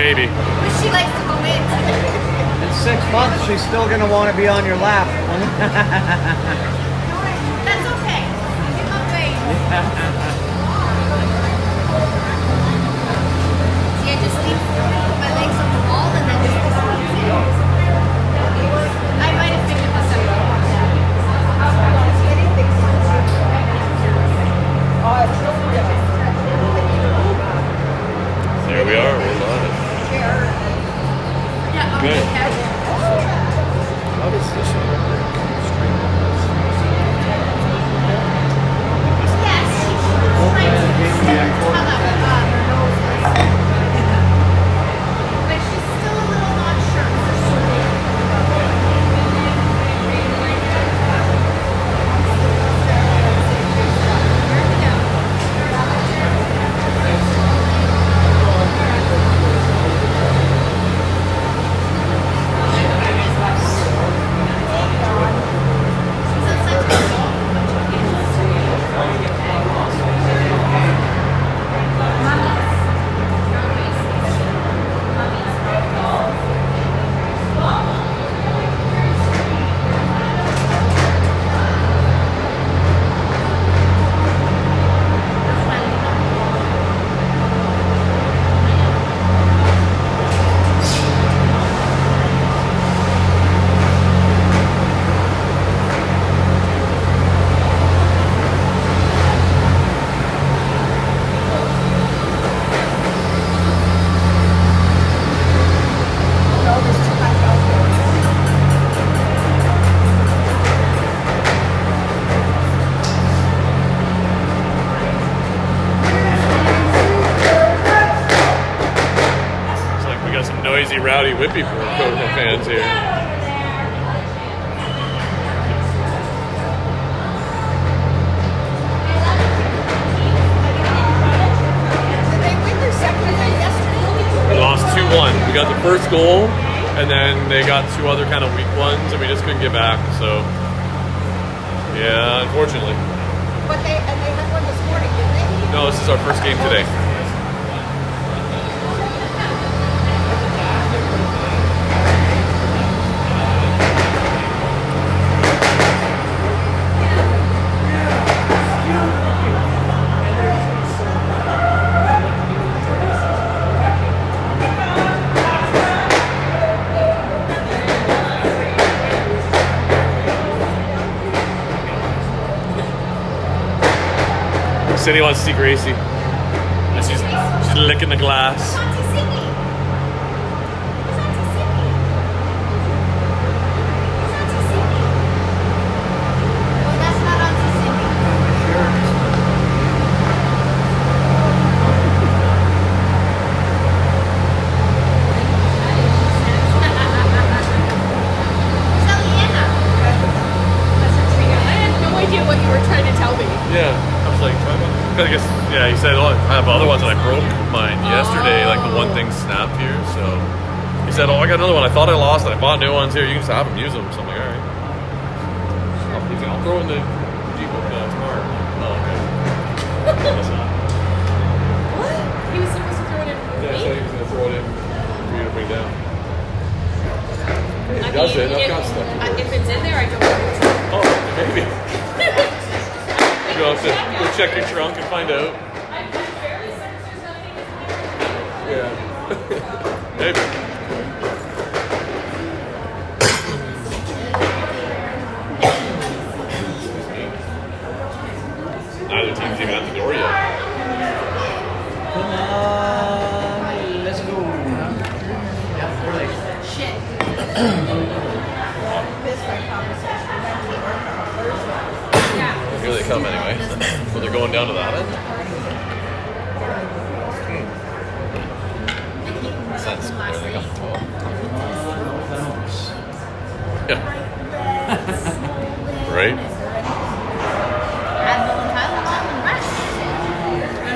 maybe. But she likes to go in. In 6 months, she's still going to want to be on your lap. That's okay. Give up See, I just leave my legs on the wall and then just squeeze in. I might have figured this out. There we are. We're live. Yeah, Good. How does this work? Yes, she's trying to tell them. But she's still a little not sure. Noisy, rowdy Whitby fans here. Did they win their second game yesterday? We lost 2-1. We got the first goal, and then they got 2 other kind of weak ones, and we just couldn't get back. So, yeah, unfortunately. But they had one this morning, didn't they? No, this is our first game today. Cindy wants to see Gracie. And she's licking the glass. I guess, yeah, he said, oh, I have other ones, and I broke mine yesterday, like the one thing snapped here, so he said, oh, I got another one, I thought I lost it, I bought new ones here, you can just have them, use them, so I'm like, alright. I'll throw in the Jeep tomorrow. Oh, okay. What? He was supposed to throw it in for Yeah, me? he said he was going to throw it in for you to bring down. I Does mean, it? I've got stuff. if it's in there, I don't know. Oh, maybe. You'll have to go check your trunk and find out. Yeah. Maybe. Neither team's even at the door yet. Come on, let's go. Yeah, we're like Shit. Here they come anyway. So they're going down to that end? Makes sense. There they come. Yeah. Right?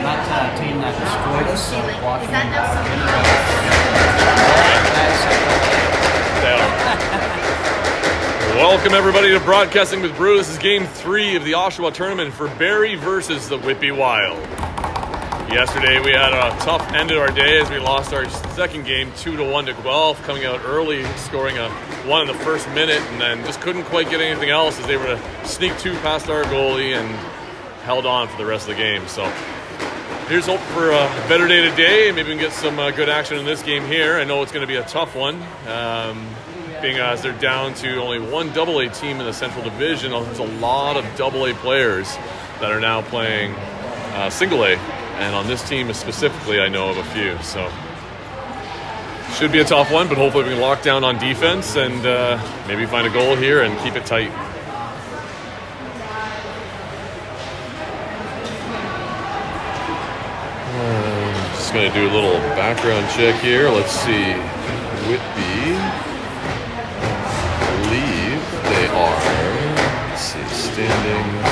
That team that destroyed us. So Is that now Welcome everybody to Broadcasting with Brew. This is game 3 of the Oshawa tournament for Barrie versus the Whitby Wild. Yesterday we had a tough end to our day as we lost our second game 2-1 to Guelph, coming out early, scoring a one in the first minute, and then just couldn't quite get anything else as they were to sneak two past our goalie and held on for the rest of the game. So here's hope for a better day today. Maybe we can get some good action in this game here. I know it's going to be a tough one, being as they're down to only one AA team in the Central Division. There's a lot of AA players that are now playing single A, and on this team specifically, I know of a few. So should be a tough one, but hopefully we can lock down on defense and maybe find a goal here and keep it tight. Just going to do a little background check here. Let's see. Whitby. I believe they are. Let's see. Standings.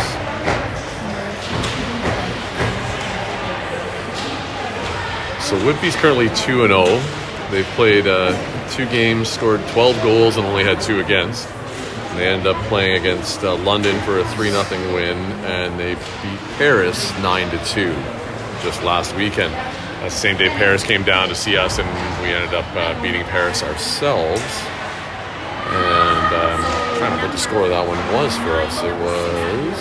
So Whitby's currently 2-0. They've played 2 games, scored 12 goals, and only had 2 against. And they ended up playing against London for a 3-0 win, and they beat Paris 9-2 just last weekend. That same day, Paris came down to see us, and we ended up beating Paris ourselves. And I'm trying to remember what the score of that one was for us. It was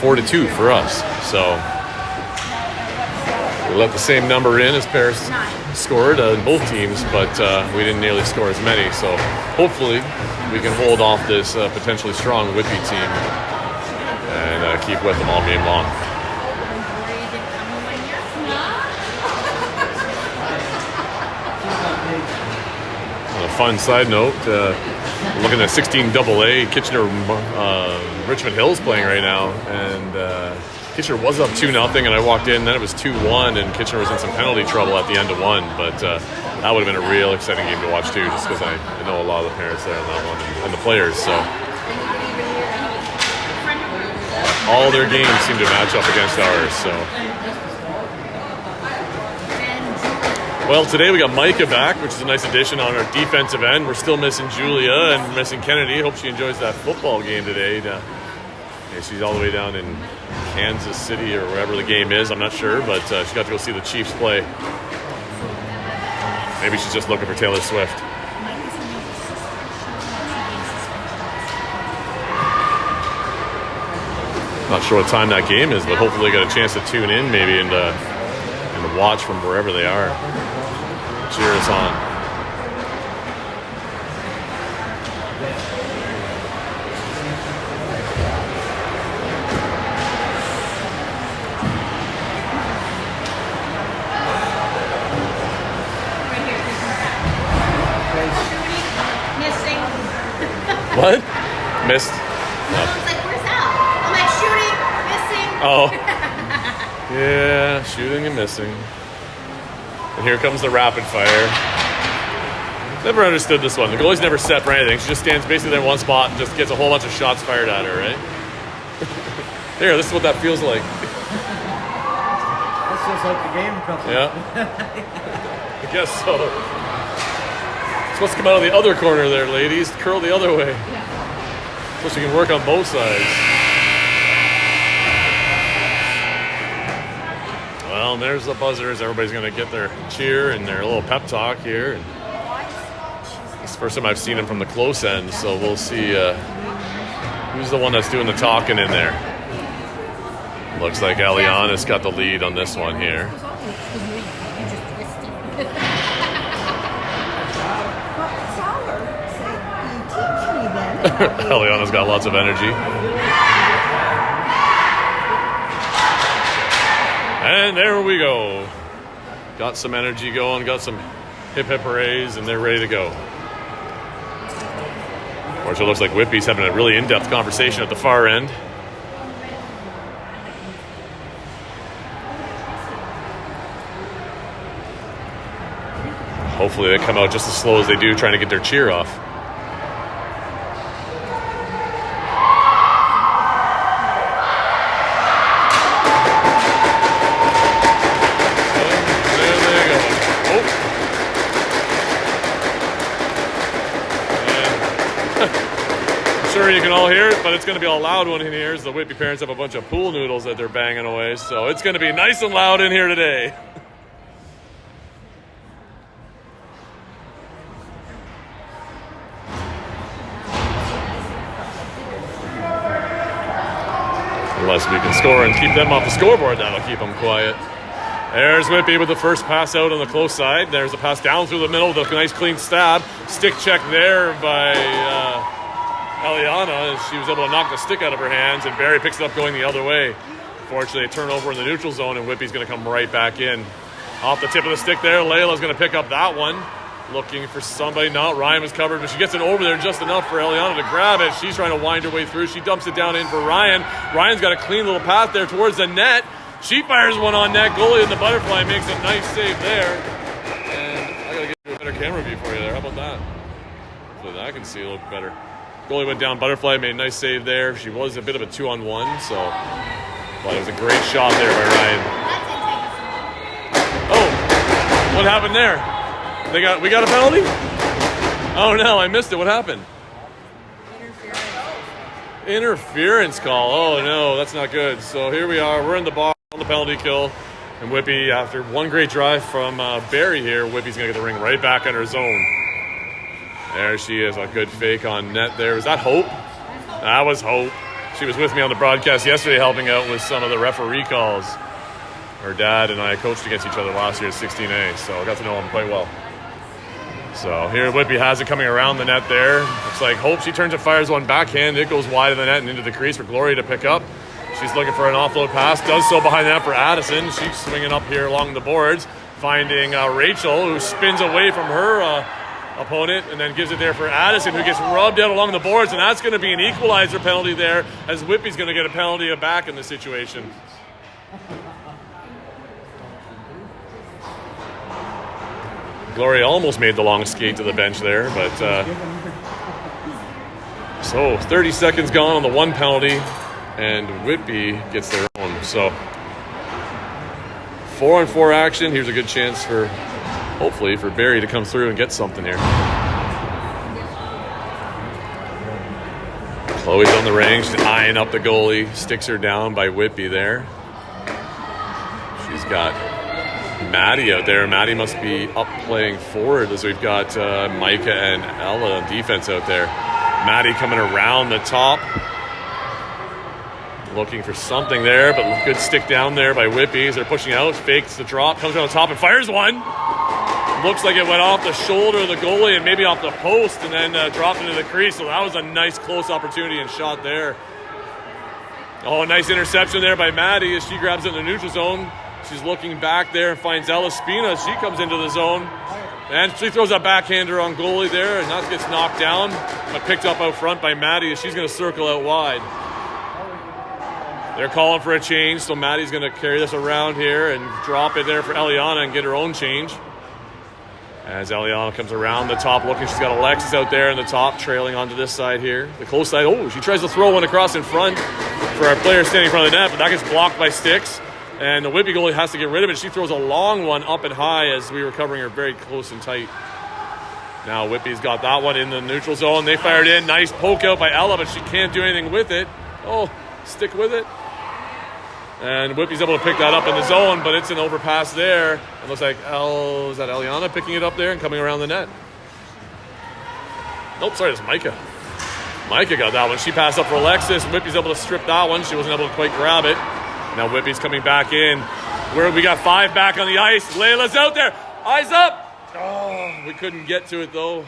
4-2 for us. So we let the same number in as Paris scored in both teams, but we didn't nearly score as many. So hopefully we can hold off this potentially strong Whitby team and keep with them all game long. On a fun side note, looking at 16 AA, Kitchener Richmond Hill's playing right now, and Kitchener was up 2-0, and I walked in, then it was 2-1, and Kitchener was in some penalty trouble at the end of one, but that would have been a real exciting game to watch too, just because I know a lot of the parents there on that one, and the players, so. All their games seem to match up against ours, so. Well, today we got Micah back, which is a nice addition on our defensive end. We're still missing Julia and missing Kennedy. Hope she enjoys that football game today. She's all the way down in Kansas City or wherever the game is. I'm not sure, but she got to go see the Chiefs play. Maybe she's just looking for Taylor Swift. Not sure what time that game is, but hopefully they got a chance to tune in maybe and watch from wherever they are. Cheer us on. What? Missed? No. I was like, where's Al? I'm like, shooting, missing. Oh. Yeah, shooting and missing. And here comes the rapid fire. Never understood this one. The goalie's never set for anything. She just stands basically there in one spot and just gets a whole bunch of shots fired at her, right? Here, this is what that feels like. That's just like the game couple. Yeah. I guess so. Supposed to come out of the other corner there, ladies. Curl the other way. So she can work on both sides. Well, and there's the buzzers. Everybody's going to get their cheer and their little pep talk here. And it's the first time I've seen them from the close end, so we'll see who's the one that's doing the talking in there. Looks like Eliana's got the lead on this one here. Eliana's got lots of energy. And there we go. Got some energy going, got some hip hip hoorays, and they're ready to go. Of course, it looks like Whitby's having a really in-depth conversation at the far end. Hopefully they come out just as slow as they do, trying to get their cheer off. sure you can all hear it, but it's going to be a loud one in here as the Whitby parents have a bunch of pool noodles that they're banging away. So it's going to be nice and loud in here today. Unless we can score and keep them off the scoreboard, that'll keep them quiet. There's Whitby with the first pass out on the close side. There's a pass down through the middle with a nice clean stab. Stick check there by Eliana. She was able to knock the stick out of her hands, and Barrie picks it up going the other way. Fortunately, a turnover in the neutral zone, and Whitby's going to come right back in. Off the tip of the stick there, Layla's going to pick up that one. Looking for somebody. Not Ryan was covered, but she gets it over there just enough for Eliana to grab it. She's trying to wind her way through. She dumps it down in for Ryan. Ryan's got a clean little path there towards the net. She fires one on net. Goalie in the butterfly makes a nice save there. And I got to get you a better camera view for you there. How about that? So that I can see a little better. Goalie went down, butterfly, made a nice save there. She was a bit of a 2-on-1, so... But it was a great shot there by Ryan. Oh! What happened there? We got a penalty? Oh no, I missed it. What happened? Interference call. Oh no, that's not good. So here we are. We're in the box on the penalty kill. And Whitby, after one great drive from Barrie here, Whitby's going to get the ring right back under his zone. There she is. A good fake on net there. Was that Hope? That was Hope. She was with me on the broadcast yesterday helping out with some of the referee calls. Her dad and I coached against each other last year at 16A, so I got to know him quite well. So here Whitby has it coming around the net there. Looks like Hope, she turns and fires one backhand. It goes wide of the net and into the crease for Gloria to pick up. She's looking for an offload pass. Does so behind the net for Addison. She's swinging up here along the boards, finding Rachel, who spins away from her opponent and then gives it there for Addison, who gets rubbed out along the boards. And that's going to be an equalizer penalty there, as Whitby's going to get a penalty back in this situation. Gloria almost made the long skate to the bench there, but so 30 seconds gone on the one penalty, and Whitby gets their own. So 4-on-4 action. Here's a good chance for, hopefully, for Barrie to come through and get something here. Chloe's on the ring. She's eyeing up the goalie. Sticks her down by Whitby there. She's got Maddie out there. Maddie must be up playing forward as we've got Micah and Ella on defense out there. Maddie coming around the top. Looking for something there, but good stick down there by Whitby as they're pushing out. Fakes the drop, comes around the top and fires one. Looks like it went off the shoulder of the goalie and maybe off the post and then dropped into the crease. So that was a nice close opportunity and shot there. Oh, a nice interception there by Maddie as she grabs it in the neutral zone. She's looking back there and finds Ella Spina. She comes into the zone. And she throws a backhander on goalie there, and that gets knocked down, but picked up out front by Maddie as she's going to circle out wide. They're calling for a change, so Maddie's going to carry this around here and drop it there for Eliana and get her own change. As Eliana comes around the top looking, she's got Alexis out there in the top, trailing onto this side here. The close side, oh, she tries to throw one across in front for our player standing in front of the net, but that gets blocked by sticks. And the Whitby goalie has to get rid of it. She throws a long one up and high as we were covering her very close and tight. Now Whitby's got that one in the neutral zone. They fired in. Nice poke out by Ella, but she can't do anything with it. Oh, stick with it. And Whitby's able to pick that up in the zone, but it's an overpass there. It looks like is that Eliana picking it up there and coming around the net? Nope, sorry, it's Micah. Micah got that one. She passed up for Alexis. Whitby's able to strip that one. She wasn't able to quite grab it. Now Whitby's coming back in. We got 5 back on the ice. Layla's out there. Eyes up. Oh, we couldn't get to it though.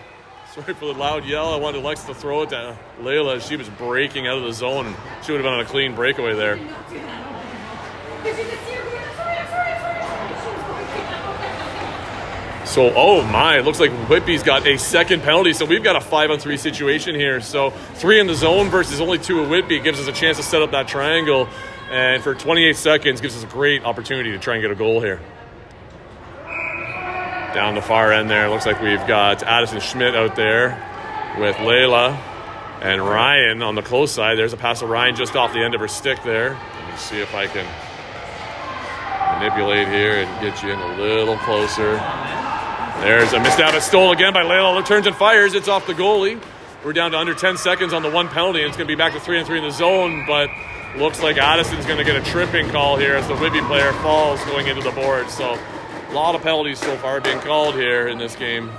Sorry for the loud yell. I wanted Alexis to throw it to Layla as she was breaking out of the zone. And she would have been on a clean breakaway there. So, oh my, it looks like Whitby's got a second penalty. So we've got a 5-on-3 situation here. So 3 in the zone versus only 2 at Whitby gives us a chance to set up that triangle. And for 28 seconds gives us a great opportunity to try and get a goal here. Down the far end there, looks like we've got Addison Schmidt out there with Layla and Ryan on the close side. There's a pass of Ryan just off the end of her stick there. Let me see if I can manipulate here and get you in a little closer. There's a missed out. It's stolen again by Layla. Turns and fires. It's off the goalie. We're down to under 10 seconds on the one penalty, and it's going to be back to 3-on-3 in the zone, but looks like Addison's going to get a tripping call here as the Whitby player falls going into the board. So a lot of penalties so far being called here in this game.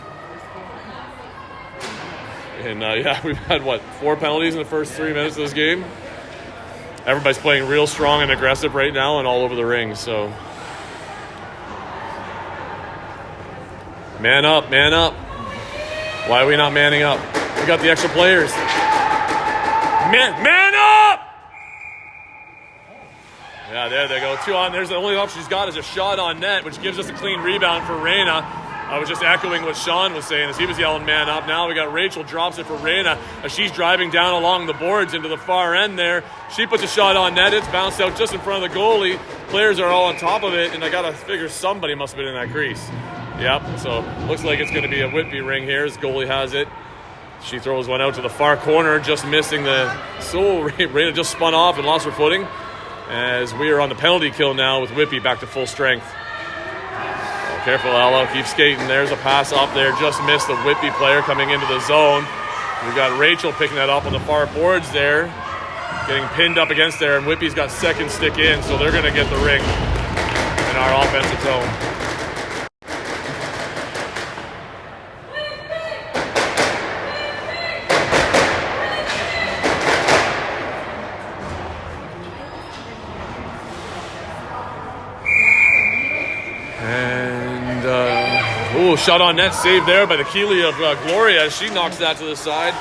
And yeah, we've had, 4 penalties in the first 3 minutes of this game. Everybody's playing real strong and aggressive right now and all over the ring, so. Man up, man up. Why are we not manning up? We got the extra players. Man up! Yeah, there they go. 2 on. There's the only option she's got is a shot on net, which gives us a clean rebound for Reyna. I was just echoing what Sean was saying as he was yelling man up. Now we got Rachel drops it for Reyna as she's driving down along the boards into the far end there. She puts a shot on net. It's bounced out just in front of the goalie. Players are all on top of it, and I got to figure somebody must have been in that crease. Yep, so looks like it's going to be a Whitby ring here as goalie has it. She throws one out to the far corner, just missing the... So Reyna just spun off and lost her footing as we are on the penalty kill now with Whitby back to full strength. Oh, careful, Ella. Keep skating. There's a pass off there. Just missed the Whitby player coming into the zone. We've got Rachel picking that up on the far boards there. Getting pinned up against there, and Whitby's got second stick in, so they're going to get the ring in our offensive zone. Shot on net, saved there by the Keeley of Gloria. She knocks that to the side.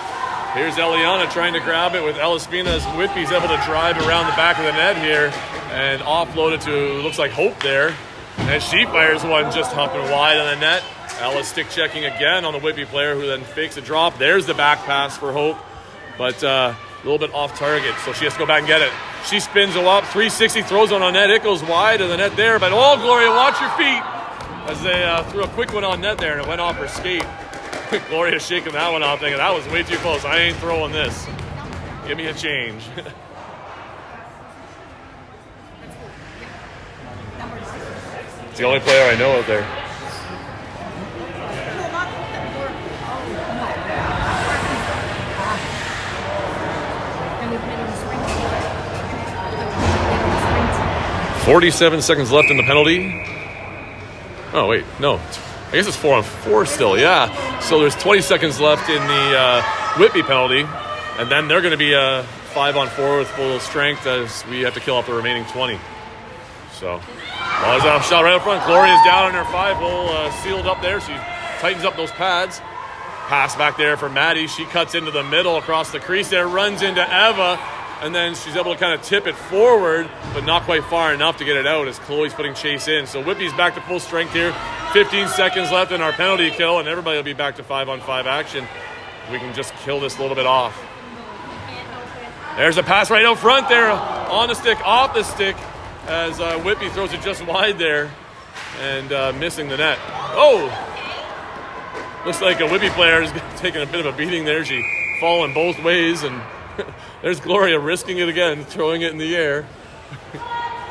Here's Eliana trying to grab it with Elaspina as Whitby's able to drive around the back of the net here and offload it to, looks like Hope there. And she fires one just humping wide on the net. Ella stick checking again on the Whitby player who then fakes a drop. There's the back pass for Hope, but a little bit off target, so she has to go back and get it. She spins it up, 360, throws one on net. It goes wide of the net there, but oh, Gloria, watch your feet. As they threw a quick one on net there and it went off her skate. Gloria's shaking that one off thinking that was way too close. I ain't throwing this. Give me a change. It's the only player I know out there. .47 seconds left in the penalty. Oh, wait, no. I guess it's 4-on-4 still, yeah. So there's 20 seconds left in the Whitby penalty, and then they're going to be 5-on-4 with full strength as we have to kill off the remaining 20. So, there's a shot right up front. Gloria's down on her 5-hole, sealed up there. She tightens up those pads. Pass back there for Maddie. She cuts into the middle across the crease there, runs into Eva, and then she's able to kind of tip it forward, but not quite far enough to get it out as Chloe's putting Chase in. So Whitby's back to full strength here. 15 seconds left in our penalty kill, and everybody will be back to 5-on-5 action. We can just kill this a little bit off. There's a pass right out front there, on the stick, off the stick, as Whitby throws it just wide there and missing the net. Oh! Looks like a Whitby player is taking a bit of a beating there. She falling both ways, and there's Gloria risking it again, throwing it in the air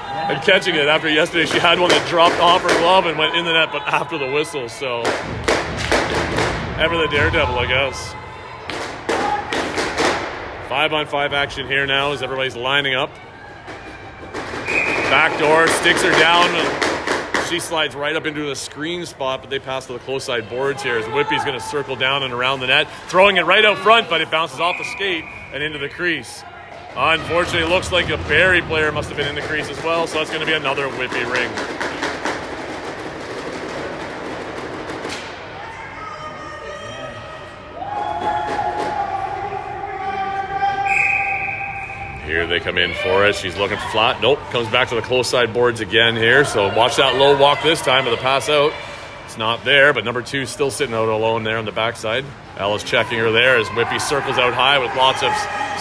and catching it. After yesterday, she had one that dropped off her glove and went in the net, but after the whistle. So, ever the daredevil, I guess. 5-on-5 action here now as everybody's lining up. Backdoor, sticks her down. She slides right up into the screen spot, but they pass to the close side boards here as Whitby's going to circle down and around the net, throwing it right out front, but it bounces off the skate and into the crease. Unfortunately, it looks like a Barrie player must have been in the crease as well, so it's going to be another Whitby ring. Here they come in for it. She's looking flat. Nope. Comes back to the close side boards again here. So watch that low walk this time with the pass out. It's not there, but number 2 still sitting out alone there on the backside. Ella's checking her there as Whitby circles out high with lots of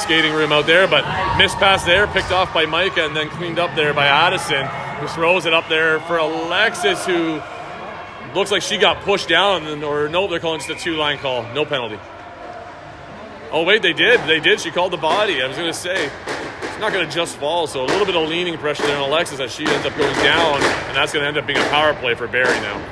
skating room out there. But missed pass there, picked off by Micah and then cleaned up there by Addison, who throws it up there for Alexis, who looks like she got pushed down. Or no, they're calling just a 2-line call. No penalty. Oh, wait, they did. They did. She called the body. I was going to say, it's not going to just fall. So a little bit of leaning pressure there on Alexis as she ends up going down. And that's going to end up being a power play for Barrie now.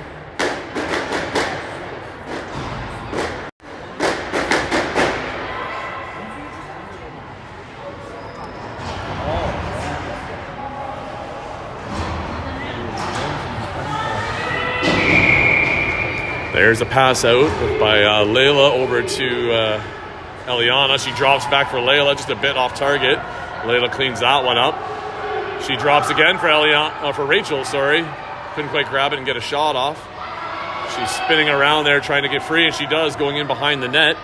There's a pass out by Layla over to Eliana. She drops back for Layla, just a bit off target. Layla cleans that one up. She drops again for Rachel, sorry. Couldn't quite grab it and get a shot off. She's spinning around there trying to get free, and she does, going in behind the net.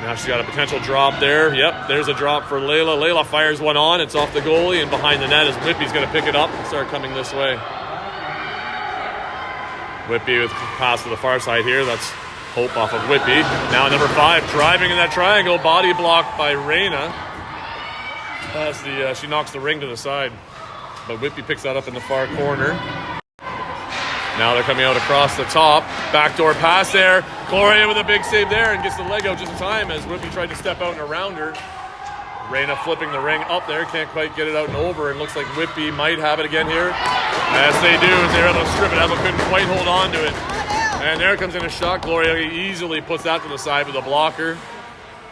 Now she's got a potential drop there. Yep, there's a drop for Layla. Layla fires one on. It's off the goalie, and behind the net is Whitby's going to pick it up and start coming this way. Whitby with pass to the far side here. That's Hope off of Whitby. Now number 5 driving in that triangle. Body blocked by Reyna. As she knocks the ring to the side. But Whitby picks that up in the far corner. Now they're coming out across the top. Backdoor pass there. Gloria with a big save there and gets the leg out just in time as Whitby tried to step out and around her. Reyna flipping the ring up there. Can't quite get it out and over. And looks like Whitby might have it again here. Yes, they do. They're able to strip it out, but couldn't quite hold on to it. And there comes in a shot. Gloria easily puts that to the side with a blocker.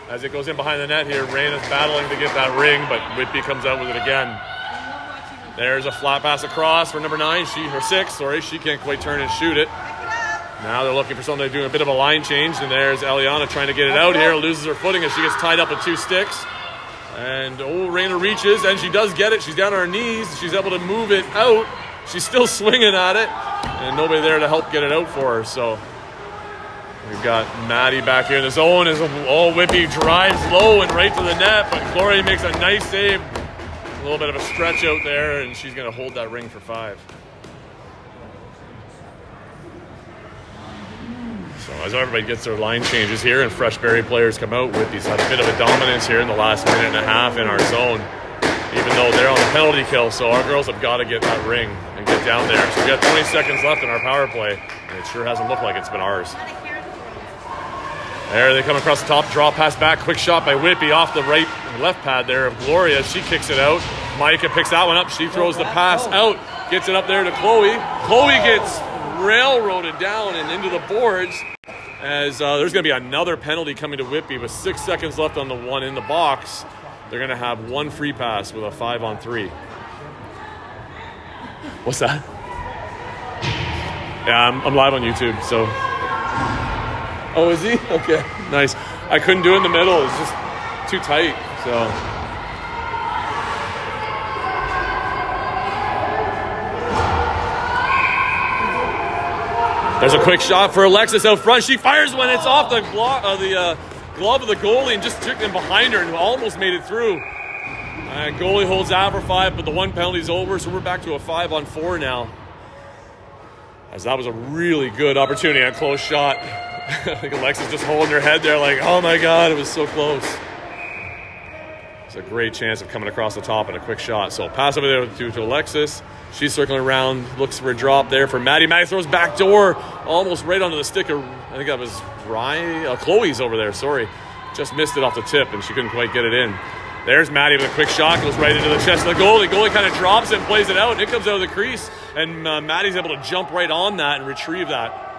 As it goes in behind the net here, Reyna's battling to get that ring, but Whitby comes out with it again. There's a flat pass across for number 9, or 6, sorry. She can't quite turn and shoot it. Now they're looking for something to do a bit of a line change, and there's Eliana trying to get it out here, loses her footing as she gets tied up with 2 sticks. And Reyna reaches, and she does get it. She's down on her knees. She's able to move it out. She's still swinging at it, and nobody there to help get it out for her, so... We've got Maddie back here in the zone as Whitby drives low and right to the net, but Gloria makes a nice save. A little bit of a stretch out there, and she's going to hold that ring for 5. So as everybody gets their line changes here and fresh Barrie players come out, Whitby's had a bit of a dominance here in the last minute and a half in our zone, even though they're on the penalty kill. So our girls have got to get that ring and get down there. So we got 20 seconds left in our power play, and it sure hasn't looked like it's been ours. There they come across the top, draw pass back, quick shot by Whitby off the right and left pad there of Gloria. She kicks it out. Micah picks that one up. She throws the pass out, gets it up there to Chloe. Chloe gets railroaded down and into the boards as there's going to be another penalty coming to Whitby with 6 seconds left on the one in the box. They're going to have one free pass with a 5-on-3. What's that? Yeah, I'm live on YouTube, so... Oh, is he? Okay, nice. I couldn't do it in the middle. It's just too tight, so. There's a quick shot for Alexis out front. She fires one. It's off the glove of the goalie and just took him behind her and almost made it through. And goalie holds out for 5, but the one penalty's over, so we're back to a 5-on-4 now. As that was a really good opportunity, a close shot. I think Alexis just holding her head there like, oh my God, it was so close. It's a great chance of coming across the top and a quick shot. So pass over there to Alexis. She's circling around, looks for a drop there for Maddie. Maddie throws back door, almost right onto the stick of, I think that was Chloe's over there, sorry. Just missed it off the tip and she couldn't quite get it in. There's Maddie with a quick shot, goes right into the chest of the goalie. Goalie kind of drops it and plays it out, and it comes out of the crease. And Maddie's able to jump right on that and retrieve that.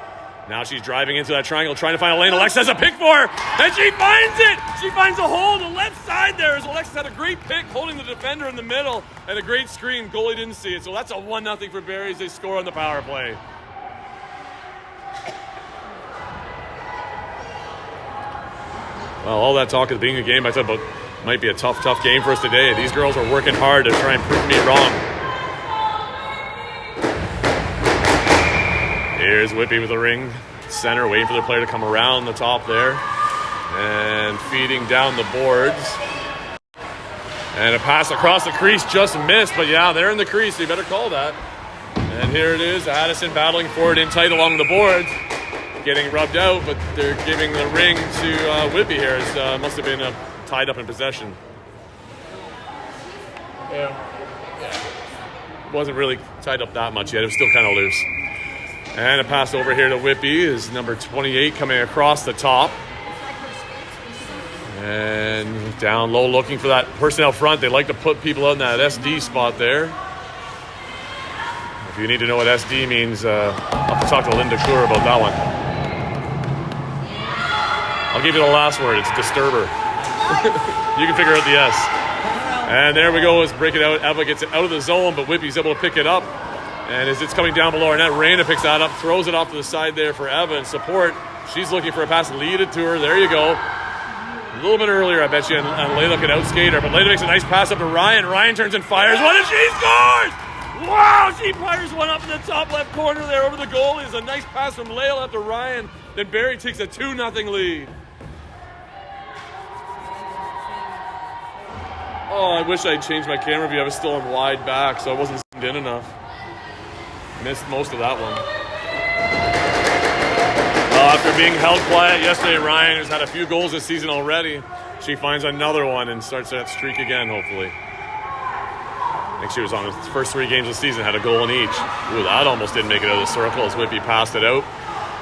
Now she's driving into that triangle, trying to find a lane. Alexis has a pick for her, and she finds it! She finds a hole on the left side there, as Alexis had a great pick, holding the defender in the middle, and a great screen. Goalie didn't see it, so that's a 1-0 for Barrie as they score on the power play. Well, all that talk at the beginning of the game, I thought about might be a tough game for us today. These girls are working hard to try and prove me wrong. Here's Whitby with the ring. Center, waiting for their player to come around the top there. And feeding down the boards. And a pass across the crease just missed. But yeah, they're in the crease. So you better call that. And here it is. Addison battling for it in tight along the boards. Getting rubbed out, but they're giving the ring to Whitby here. It must have been tied up in possession. Yeah. Wasn't really tied up that much yet. It was still kind of loose. And a pass over here to Whitby is number 28 coming across the top. And down low looking for that person out front. They like to put people in that SD spot there. If you need to know what SD means, I'll have to talk to Linda Kaur about that one. I'll give you the last word. It's disturber. You can figure out the S. And there we go. Let's break it out. Eva gets it out of the zone, but Whitby's able to pick it up. And as it's coming down below our net, Raina picks that up, throws it off to the side there for Eva in support. She's looking for a pass, lead it to her. There you go. A little bit earlier, I bet you, and Layla could outskate her. But Layla makes a nice pass up to Ryan. Ryan turns and fires one, and she scores! Wow, she fires one up in the top left corner there over the goal. It's a nice pass from Layla up to Ryan. Then Barrie takes a 2-0 lead. Oh, I wish I'd changed my camera view. I was still on wide back, so I wasn't zoomed in enough. Missed most of that one. After being held quiet yesterday, Ryan has had a few goals this season already. She finds another one and starts that streak again, hopefully. I think she was on the first 3 games of the season, had a goal in each. Ooh, that almost didn't make it out of the circle as Whitby passed it out.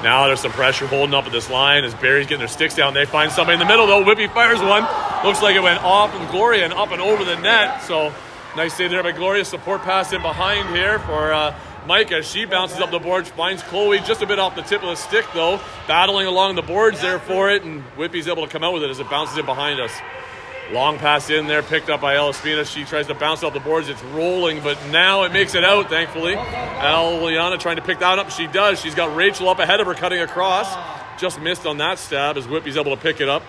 Now there's some pressure holding up at this line as Barrie's getting their sticks down. They find somebody in the middle, though. Whitby fires one. Looks like it went off of Gloria and up and over the net. So nice save there by Gloria. Support pass in behind here for Mike as she bounces up the board. Finds Chloe just a bit off the tip of the stick, though. Battling along the boards there for it. And Whitby's able to come out with it as it bounces in behind us. Long pass in there, picked up by Elispina. She tries to bounce off the boards. It's rolling, but now it makes it out, thankfully. Eliana trying to pick that up. She does. She's got Rachel up ahead of her, cutting across. Just missed on that stab as Whitby's able to pick it up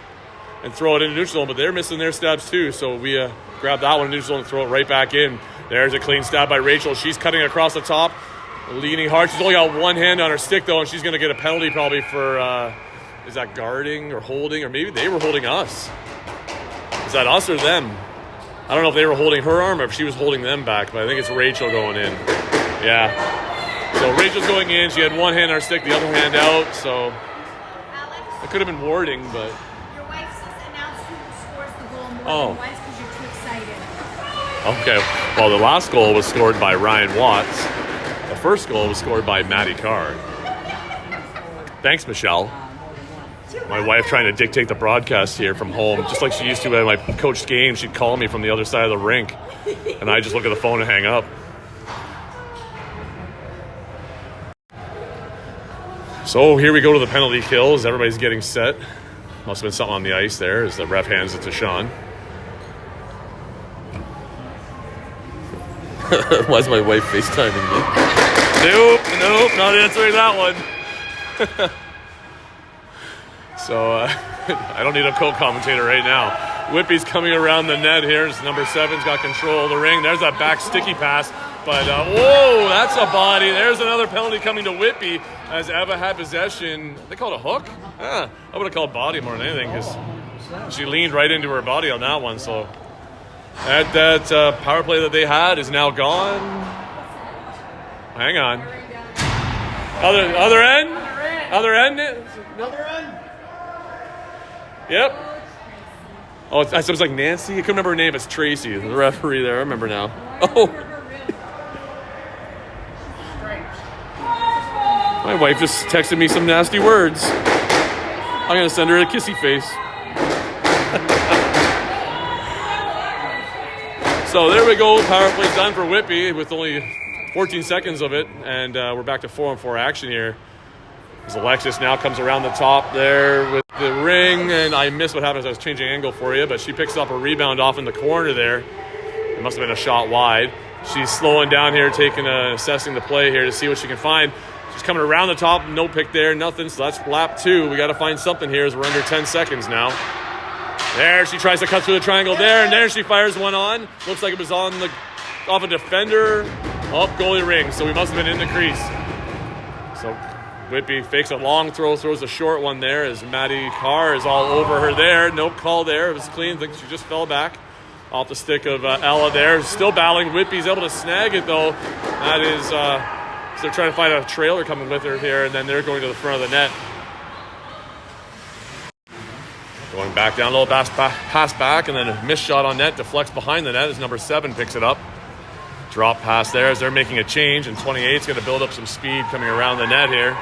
and throw it into neutral zone, but they're missing their stabs too. So we grab that one in neutral zone and throw it right back in. There's a clean stab by Rachel. She's cutting across the top, leaning hard. She's only got one hand on her stick, though, and she's going to get a penalty probably for, is that guarding or holding? Or maybe they were holding us. Is that us or them? I don't know if they were holding her arm or if she was holding them back, but I think it's Rachel going in. Yeah. So Rachel's going in. She had one hand on her stick, the other hand out. So Alex, it could have been warding, but... your wife says announce who scores the goal more than once because you're too excited. Okay. Well, the last goal was scored by Ryan Watts. The first goal was scored by Maddie Carr. Thanks, Michelle. My wife trying to dictate the broadcast here from home, just like she used to at my coached game. She'd call me from the other side of the rink, and I just look at the phone and hang up. So here we go to the penalty kills. Everybody's getting set. Must have been something on the ice there as the ref hands it to Sean. Why's my wife FaceTiming me? Nope, not answering that one. So I don't need a co-commentator right now. Whitby's coming around the net here. Number 7's got control of the ring. There's that back sticky pass. But, whoa, that's a body. There's another penalty coming to Whitby as Eva had possession. They called a hook? I would have called body more than anything because she leaned right into her body on that one. So that power play that they had is now gone. Hang on. Other end? Other end? Other end. Yep. Oh, it was like Nancy. I couldn't remember her name. It's Tracy, the referee there. I remember now. Oh. My wife just texted me some nasty words. I'm going to send her a kissy face. So there we go. Power play's done for Whitby with only 14 seconds of it. And we're back to 4-on-4 action here. As Alexis now comes around the top there with the ring, and I missed what happened as I was changing angle for you, but she picks up a rebound off in the corner there. It must have been a shot wide. She's slowing down here, assessing the play here to see what she can find. She's coming around the top, no pick there, nothing, so that's lap 2. We got to find something here as we're under 10 seconds now. There, she tries to cut through the triangle there, and there she fires one on. Looks like it was off a defender. Up goalie ring, so we must have been in the crease. So Whitby fakes a long throw, throws a short one there as Maddie Carr is all over her there. No call there. It was clean. I think she just fell back off the stick of Ella there. Still battling. Whitby's able to snag it, though. That is, so they're trying to find a trailer coming with her here, and then they're going to the front of the net. Going back down a little, pass back, and then a missed shot on net. Deflects behind the net as number 7 picks it up. Drop pass there as they're making a change, and 28's going to build up some speed coming around the net here.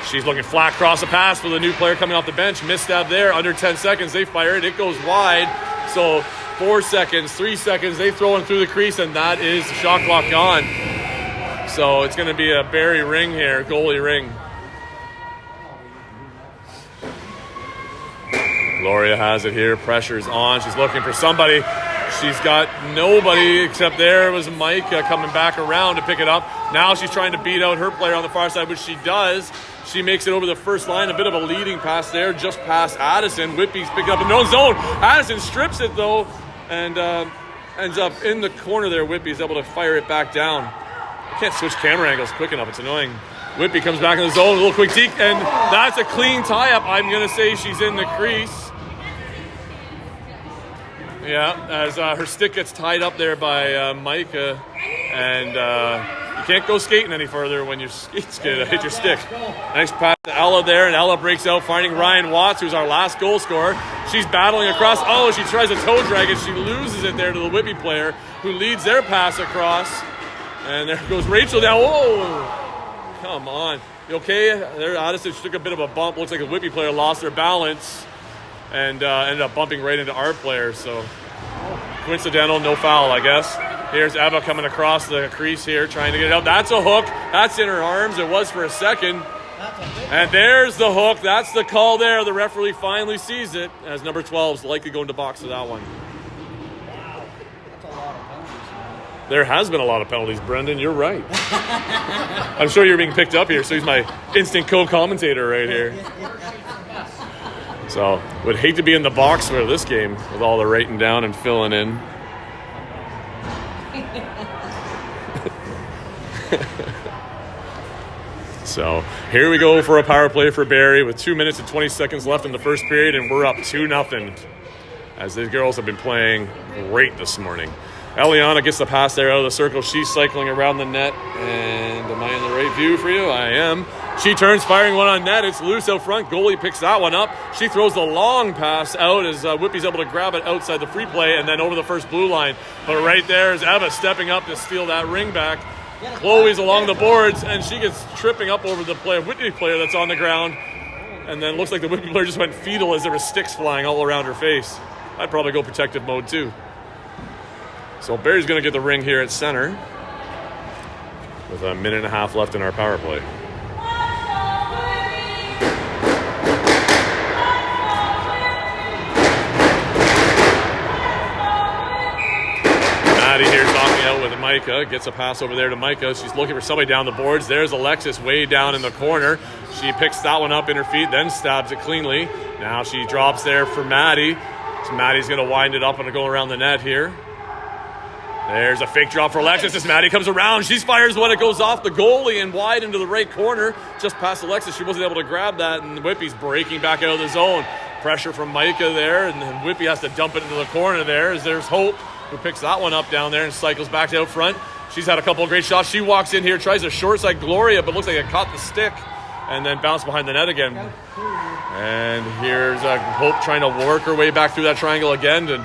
She's looking flat across the pass for the new player coming off the bench. Missed stab there. Under 10 seconds, they fire it. It goes wide. So 4 seconds, 3 seconds, they throw it through the crease, and that is the shot clock gone. So it's going to be a Barrie ring here, goalie ring. Gloria has it here. Pressure's on. She's looking for somebody. She's got nobody except there was Mike coming back around to pick it up. Now she's trying to beat out her player on the far side, which she does. She makes it over the first line. A bit of a leading pass there, just past Addison. Whitby's picking up in her own zone. Addison strips it, though, and ends up in the corner there. Whitby's able to fire it back down. I can't switch camera angles quick enough. It's annoying. Whitby comes back in the zone, a little quick deke, and that's a clean tie-up. I'm going to say she's in the crease. Yeah, as her stick gets tied up there by Micah, and you can't go skating any further when your skates get hit your stick. Nice pass to Ella there, and Ella breaks out, finding Ryan Watts, who's our last goal scorer. She's battling across. Oh, she tries a toe drag, and she loses it there to the Whitby player, who leads their pass across. And there goes Rachel down. Whoa! Come on. You okay? There, Addison took a bit of a bump. Looks like a Whitby player lost their balance and ended up bumping right into our player. So, coincidental, no foul, I guess. Here's Eva coming across the crease here, trying to get it out. That's a hook. That's in her arms. It was for a second. And there's the hook. That's the call there. The referee finally sees it, as number 12 is likely going to box for that one. There has been a lot of penalties, Brendan. You're right. I'm sure you're being picked up here, so he's my instant co-commentator right here. So, would hate to be in the box for this game with all the writing down and filling in. So, here we go for a power play for Barrie with 2 minutes and 20 seconds left in the first period, and we're up 2-0. As these girls have been playing great this morning. Eliana gets the pass there out of the circle. She's cycling around the net. And am I in the right view for you? I am. She turns, firing one on net. It's loose out front. Goalie picks that one up. She throws the long pass out as Whitby's able to grab it outside the free play and then over the first blue line. But right there is Eva stepping up to steal that ring back. Chloe's along the boards, and she gets tripping up over the Whitby player that's on the ground. And then looks like the Whitby player just went fetal as there were sticks flying all around her face. I'd probably go protective mode too. So Barrie's going to get the ring here at center with a minute and a half left in our power play. Maddie here talking out with Micah. Gets a pass over there to Micah. She's looking for somebody down the boards. There's Alexis way down in the corner. She picks that one up in her feet, then stabs it cleanly. Now she drops there for Maddie. So Maddie's going to wind it up and go around the net here. There's a fake drop for Alexis as Maddie comes around. She fires one. It goes off the goalie and wide into the right corner. Just past Alexis. She wasn't able to grab that, and Whitby's breaking back out of the zone. Pressure from Micah there, and then Whitby has to dump it into the corner there as there's Hope, who picks that one up down there and cycles back out front. She's had a couple of great shots. She walks in here, tries a short side Gloria, but looks like it caught the stick and then bounced behind the net again. And here's Hope trying to work her way back through that triangle again, and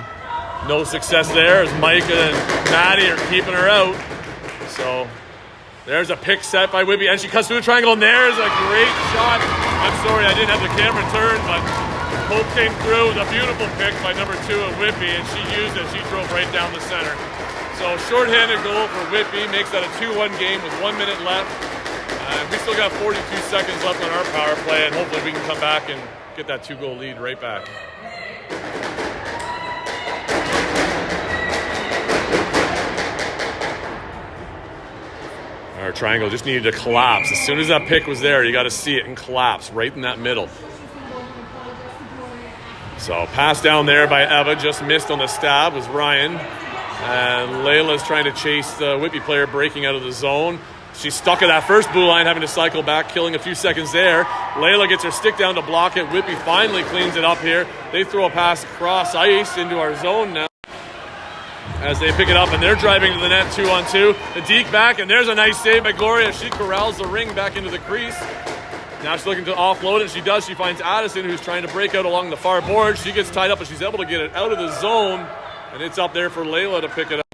no success there as Micah and Maddie are keeping her out. So there's a pick set by Whitby, and she cuts through the triangle, and there's a great shot. I'm sorry I didn't have the camera turned, but Hope came through with a beautiful pick by number 2 of Whitby, and she used it. She drove right down the center. So shorthanded goal for Whitby makes that a 2-1 game with 1 minute left. We still got 42 seconds left on our power play, and hopefully we can come back and get that 2-goal lead right back. Our triangle just needed to collapse. As soon as that pick was there, you got to see it and collapse right in that middle. So pass down there by Eva, just missed on the stab was Ryan. And Layla's trying to chase the Whitby player breaking out of the zone. She's stuck at that first blue line, having to cycle back, killing a few seconds there. Layla gets her stick down to block it. Whitby finally cleans it up here. They throw a pass across ice into our zone now as they pick it up, and they're driving to the net 2-on-2. The deke back, and there's a nice save by Gloria. She corrals the ring back into the crease. Now she's looking to offload it. She does. She finds Addison, who's trying to break out along the far board. She gets tied up, but she's able to get it out of the zone, and it's up there for Layla to pick it up.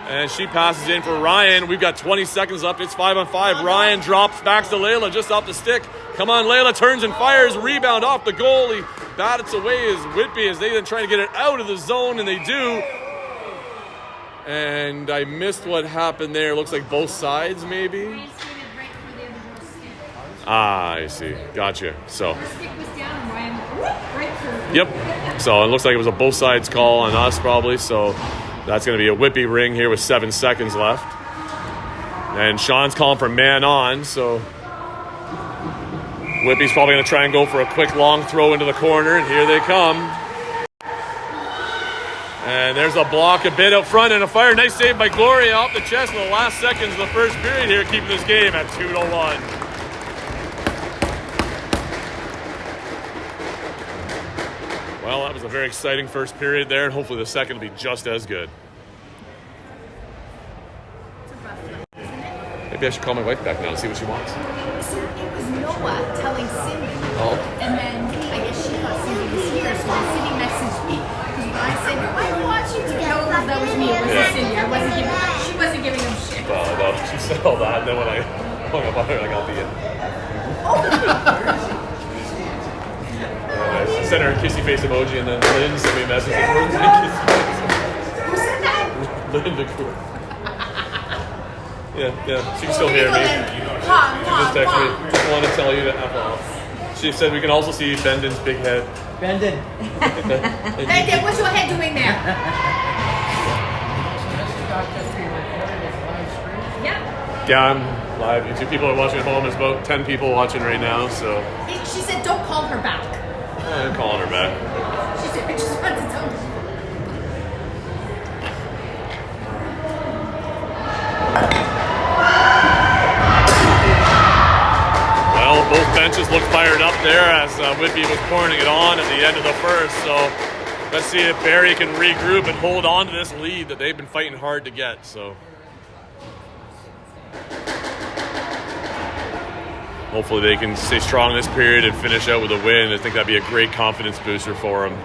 And she passes in for Ryan. We've got 20 seconds left. It's 5-on-5. Ryan drops back to Layla just off the stick. Come on, Layla turns and fires. Rebound off the goalie. Bats away as Whitby as they then try to get it out of the zone, and they do. And I missed what happened there. Looks like both sides, maybe. Ah, I see. Gotcha. So. Yep. So it looks like it was a both sides call on us, probably. So That's going to be a Whitby ring here with 7 seconds left. And Sean's calling for man on, so Whitby's probably going to try and go for a quick long throw into the corner, and here they come. And there's a block a bit up front and a fire. Nice save by Gloria off the chest in the last seconds of the first period here, keeping this game at 2-1. Well, that was a very exciting first period there, and hopefully the second will be just as good. Maybe I should call my wife back now and see what she wants. So it was Noah telling Cindy. Oh. And then I guess she thought Cindy was here, so then Cindy messaged me. Because when I said, I want you to know that was me, it wasn't Cindy. She wasn't giving him shit. No, she said all that, and then when I hung up on her, I got the I sent her a kissy face emoji, and then Lynn sent me a message. Where's my kissy face? Who said that? Linda Cool. Yeah, she can still hear me. Just text me. Just want to tell you to F off. She said we can also see Bendon's big head. Bendon. Hey, Dad, what's your head doing there? Yeah, I'm live. YouTube people are watching at home. There's about 10 people watching right now, so. She said, don't call her back. I'm calling her back. She said, I just wanted to tell her. Well, both benches look fired up there as Whitby was pouring it on at the end of the first. So let's see if Barrie can regroup and hold on to this lead that they've been fighting hard to get. So hopefully they can stay strong this period and finish out with a win. I think that'd be a great confidence booster for them.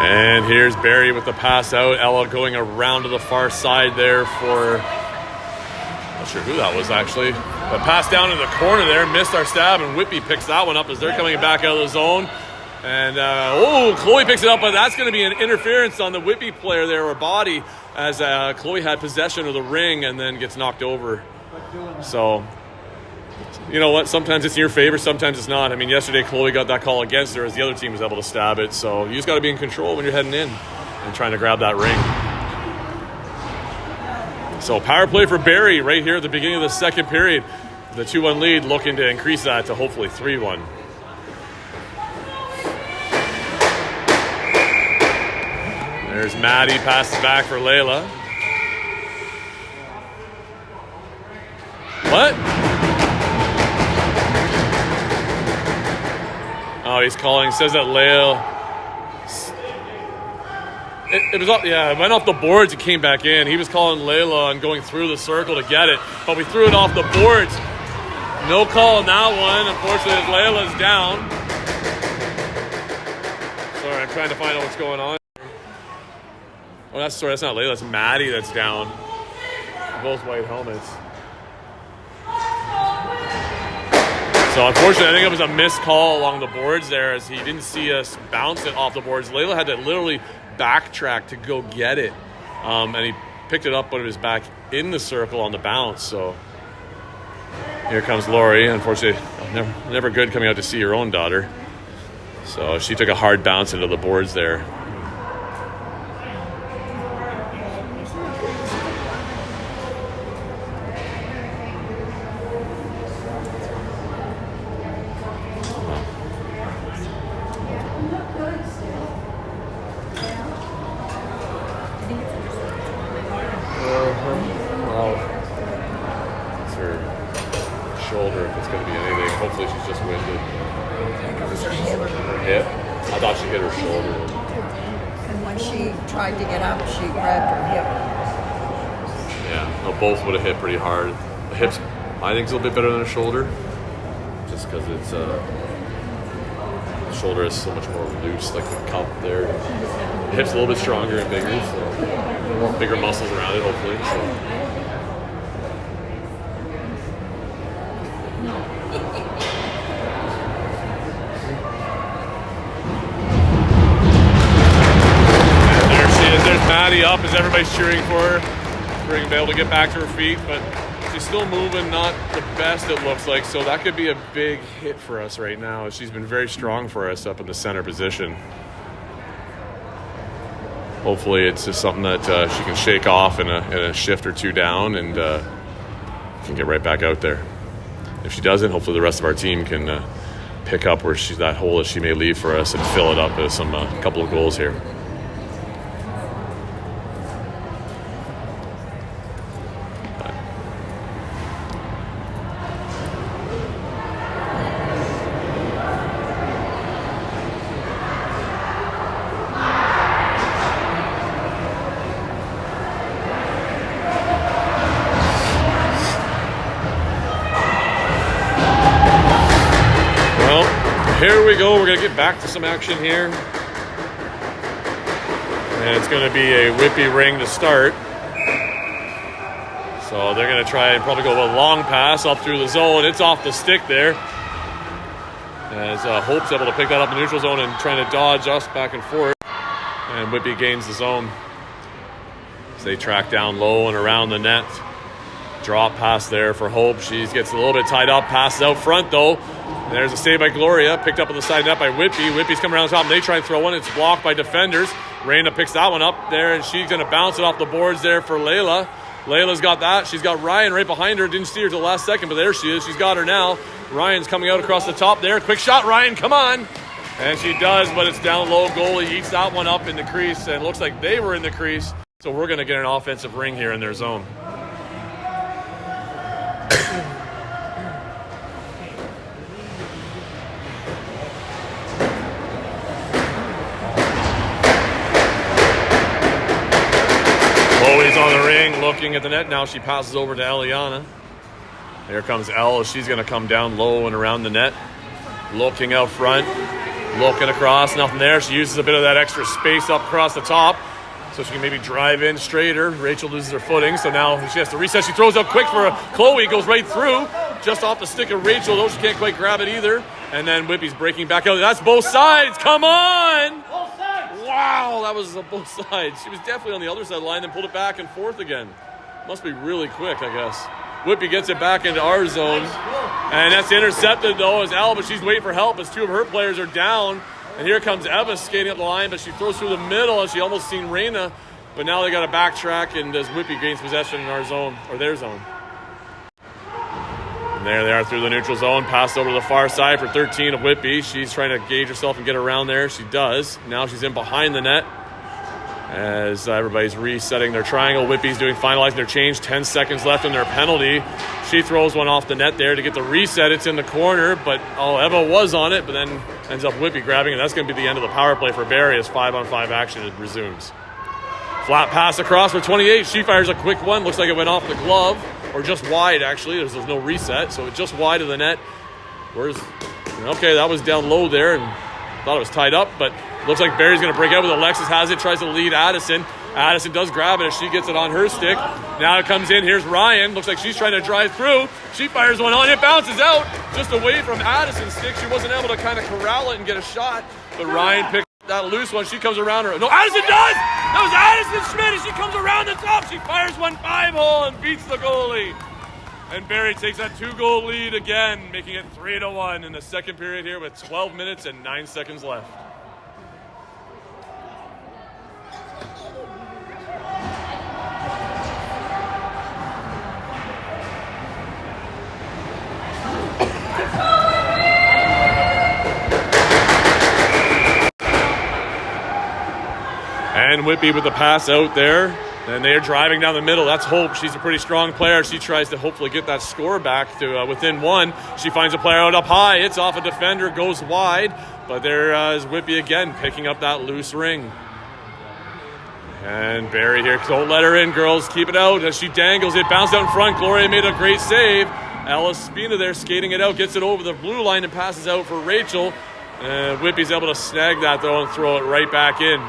And here's Barrie with the pass out. Ella going around to the far side there for, not sure who that was actually, but pass down in the corner there, missed our stab, and Whitby picks that one up as they're coming back out of the zone. And Chloe picks it up, but that's going to be an interference on the Whitby player there, or body, as Chloe had possession of the ring and then gets knocked over. So, you know what? Sometimes it's in your favor, sometimes it's not. I mean, yesterday Chloe got that call against her as the other team was able to stab it. So you just got to be in control when you're heading in and trying to grab that ring. So power play for Barrie right here at the beginning of the second period. The 2-1 lead, looking to increase that to hopefully 3-1. There's Maddie, passes back for Layla. What? Oh, he's calling. Says that Layla. It was off, yeah, it went off the boards. It came back in. He was calling Layla and going through the circle to get it, but we threw it off the boards. No call on that one. Unfortunately, Layla's down. Sorry, I'm trying to find out what's going on. Oh, that's not Layla. That's Maddie that's down. Both white helmets. So unfortunately, I think it was a missed call along the boards there, as he didn't see us bounce it off the boards. Layla had to literally backtrack to go get it, and he picked it up when it was back in the circle on the bounce. So here comes Lori. Unfortunately, never good coming out to see your own daughter. So she took a hard bounce into the boards there. Well, it's her shoulder if it's going to be anything. Hopefully she's just winded. Her hip? I thought she hit her shoulder. And when she tried to get up, she grabbed her hip. Yeah, no, both would have hit pretty hard. The hips, I think, is a little bit better than the shoulder, just because it's the shoulder is so much more loose, like the cup there. The hip's a little bit stronger and bigger, so more bigger muscles around it, hopefully. So. And there she is. There's Maddie up as everybody's cheering for her. She's going to be able to get back to her feet, but She's still moving, not the best it looks like, so that could be a big hit for us right now. She's been very strong for us up in the center position. Hopefully it's just something that she can shake off in a shift or two down and can get right back out there. If she doesn't, hopefully the rest of our team can pick up where that hole that she may leave for us and fill it up with some couple of goals here. Here we go. We're going to get back to some action here. And it's going to be a Whitby ring to start. So they're going to try and probably go a long pass up through the zone. It's off the stick there. As Hope's able to pick that up in the neutral zone and trying to dodge us back and forth. And Whitby gains the zone. So they track down low and around the net. Drop pass there for Hope. She gets a little bit tied up. Passes out front though. And there's a save by Gloria. Picked up on the side net by Whitby. Whitby's coming around the top and they try and throw one. It's blocked by defenders. Raina picks that one up there and she's going to bounce it off the boards there for Layla. Layla's got that. She's got Ryan right behind her. Didn't see her till the last second, but there she is. She's got her now. Ryan's coming out across the top there. Quick shot, Ryan, come on. And she does, but it's down low. Goalie eats that one up in the crease and it looks like they were in the crease. So we're going to get an offensive ring here in their zone. Chloe's on the ring, looking at the net. Now she passes over to Eliana. There comes Elle. She's going to come down low and around the net. Looking out front. Looking across. Nothing there. She uses a bit of that extra space up across the top. So she can maybe drive in straighter. Rachel loses her footing. So now she has to reset. She throws up quick for Chloe. Goes right through. Just off the stick of Rachel, though. She can't quite grab it either. And then Whitby's breaking back out. That's both sides. Come on! Wow, that was both sides. She was definitely on the other side of the line, then pulled it back and forth again. Must be really quick, I guess. Whitby gets it back into our zone. And that's intercepted, though, as Alba. She's waiting for help as two of her players are down. And here comes Eva skating up the line, but she throws through the middle, and she almost seen Raina. But now they got to backtrack, and as Whitby gains possession in our zone, or their zone. And there they are through the neutral zone. Passed over to the far side for 13 of Whitby. She's trying to gauge herself and get around there. She does. Now she's in behind the net as everybody's resetting their triangle. Whitby's finalizing their change. 10 seconds left in their penalty. She throws one off the net there to get the reset. It's in the corner, but Eva was on it, but then ends up Whitby grabbing it. That's going to be the end of the power play for Barrie as 5-on-5 action resumes. Flat pass across for 28. She fires a quick one. Looks like it went off the glove. Or just wide, actually. There's no reset, so it's just wide of the net. Okay, that was down low there, and thought it was tied up, but looks like Barry's going to break out with Alexis has it, tries to lead Addison. Addison does grab it as she gets it on her stick. Now it comes in. Here's Ryan. Looks like she's trying to drive through. She fires one on. It bounces out just away from Addison's stick. She wasn't able to kind of corral it and get a shot, but Ryan picked that loose one. She comes around her. No, Addison does! That was Addison Schmidt as she comes around the top. She fires one 5-hole and beats the goalie. And Barrie takes that 2-goal lead again, making it 3-1 in the second period here with 12 minutes and 9 seconds left. And Whitby with the pass out there. And they're driving down the middle. That's Hope. She's a pretty strong player. She tries to hopefully get that score back to within one. She finds a player out up high. It's off a defender, goes wide. But there is Whitby again picking up that loose ring. And Barrie here. Don't let her in, girls. Keep it out as she dangles it. Bounced out in front. Gloria made a great save. Alice Spina there skating it out. Gets it over the blue line and passes out for Rachel. Whitby's able to snag that, though, and throw it right back in.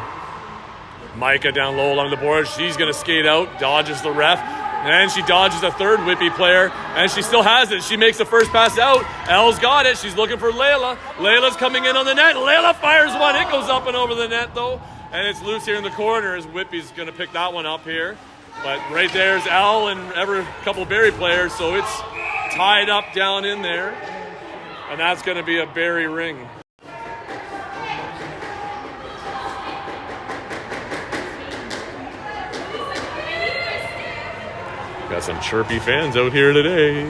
Micah down low along the board. She's going to skate out. Dodges the ref. And she dodges a third Whitby player. And she still has it. She makes the first pass out. Elle's got it. She's looking for Layla. Layla's coming in on the net. Layla fires one. It goes up and over the net, though. And it's loose here in the corner as Whitby's going to pick that one up here. But right there's Al and a couple Barrie players, so it's tied up down in there. And that's going to be a Barrie ring. Got some chirpy fans out here today.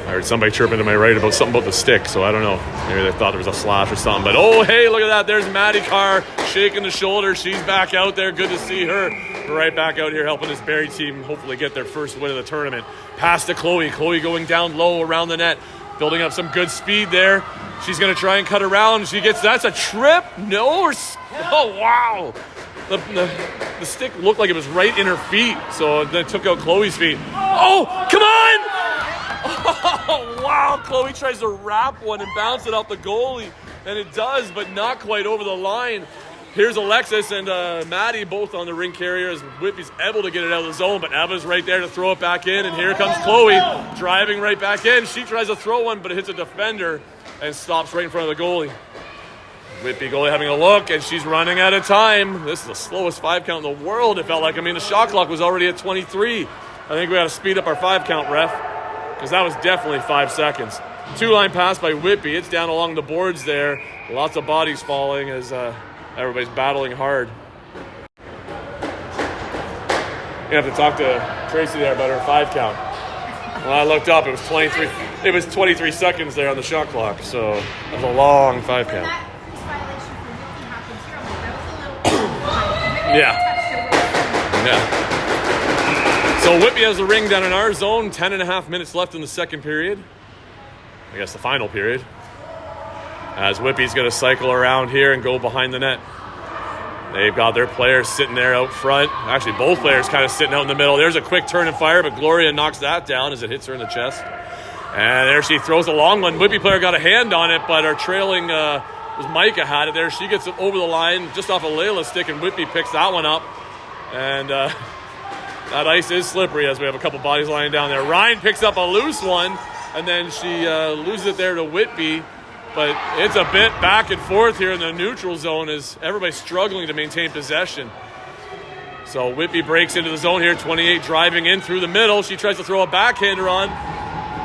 I heard somebody chirping to my right about something about the stick, so I don't know. Maybe they thought there was a slash or something. But oh, hey, look at that. There's Maddie Carr shaking the shoulder. She's back out there. Good to see her. Right back out here helping this Barrie team hopefully get their first win of the tournament. Pass to Chloe. Chloe going down low around the net. Building up some good speed there. She's going to try and cut around. That's a trip. No. Oh, wow. The stick looked like it was right in her feet, so they took out Chloe's feet. Oh, come on! Oh, wow, Chloe tries to wrap one and bounce it off the goalie, and it does, but not quite over the line. Here's Alexis and Maddie both on the ring carrier as Whitby's able to get it out of the zone, but Eva's right there to throw it back in, and here comes Chloe driving right back in. She tries to throw one, but it hits a defender and stops right in front of the goalie. Whitby goalie having a look, and she's running out of time. This is the slowest 5 count in the world, it felt like. I mean, the shot clock was already at 23. I think we got to speed up our 5 count, ref, because that was definitely 5 seconds. 2-line pass by Whitby. It's down along the boards there. Lots of bodies falling as everybody's battling hard. You have to talk to Tracy there about her 5 count. When I looked up, it was 23. It was 23 seconds there on the shot clock, so it was a long 5 count. Yeah. So Whitby has the ring down in our zone. 10.5 minutes left in the second period. I guess the final period. As Whitby's going to cycle around here and go behind the net. They've got their players sitting there out front. Actually, both players kind of sitting out in the middle. There's a quick turn and fire, but Gloria knocks that down as it hits her in the chest. And there she throws a long one. Whitby player got a hand on it, but our trailing... was Micah had it there. She gets it over the line just off of Layla's stick, and Whitby picks that one up. And that ice is slippery as we have a couple bodies lying down there. Ryan picks up a loose one, and then she loses it there to Whitby. But it's a bit back and forth here in the neutral zone as everybody's struggling to maintain possession. So Whitby breaks into the zone here. 28 driving in through the middle. She tries to throw a backhander on.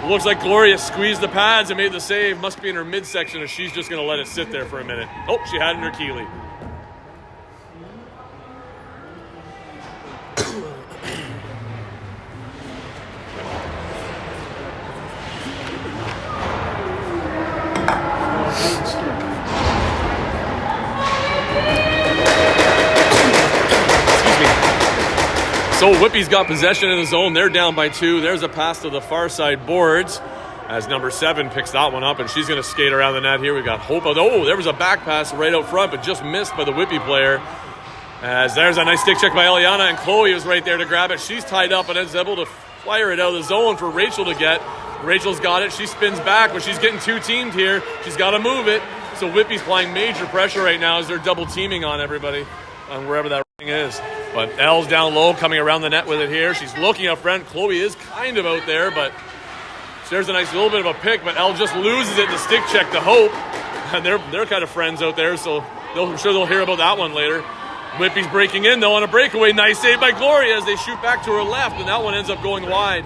Looks like Gloria squeezed the pads and made the save. Must be in her midsection, or she's just going to let it sit there for a minute. Oh, she had it in her Keeley. So Whitby's got possession in the zone. They're down by 2. There's a pass to the far side boards as number 7 picks that one up, and she's going to skate around the net here. We got Hope. Oh, there was a back pass right out front, but just missed by the Whitby player. As there's a nice stick check by Eliana, and Chloe was right there to grab it. She's tied up and is able to fire it out of the zone for Rachel to get. Rachel's got it. She spins back, but she's getting 2-teamed here. She's got to move it. So Whitby's applying major pressure right now as they're double teaming on everybody on wherever that ring is. But Elle's down low, coming around the net with it here. She's looking up front. Chloe is kind of out there, but there's a nice little bit of a pick, but Elle just loses it to stick check to Hope. And they're kind of friends out there, so I'm sure they'll hear about that one later. Whitby's breaking in, though, on a breakaway. Nice save by Gloria as they shoot back to her left, and that one ends up going wide.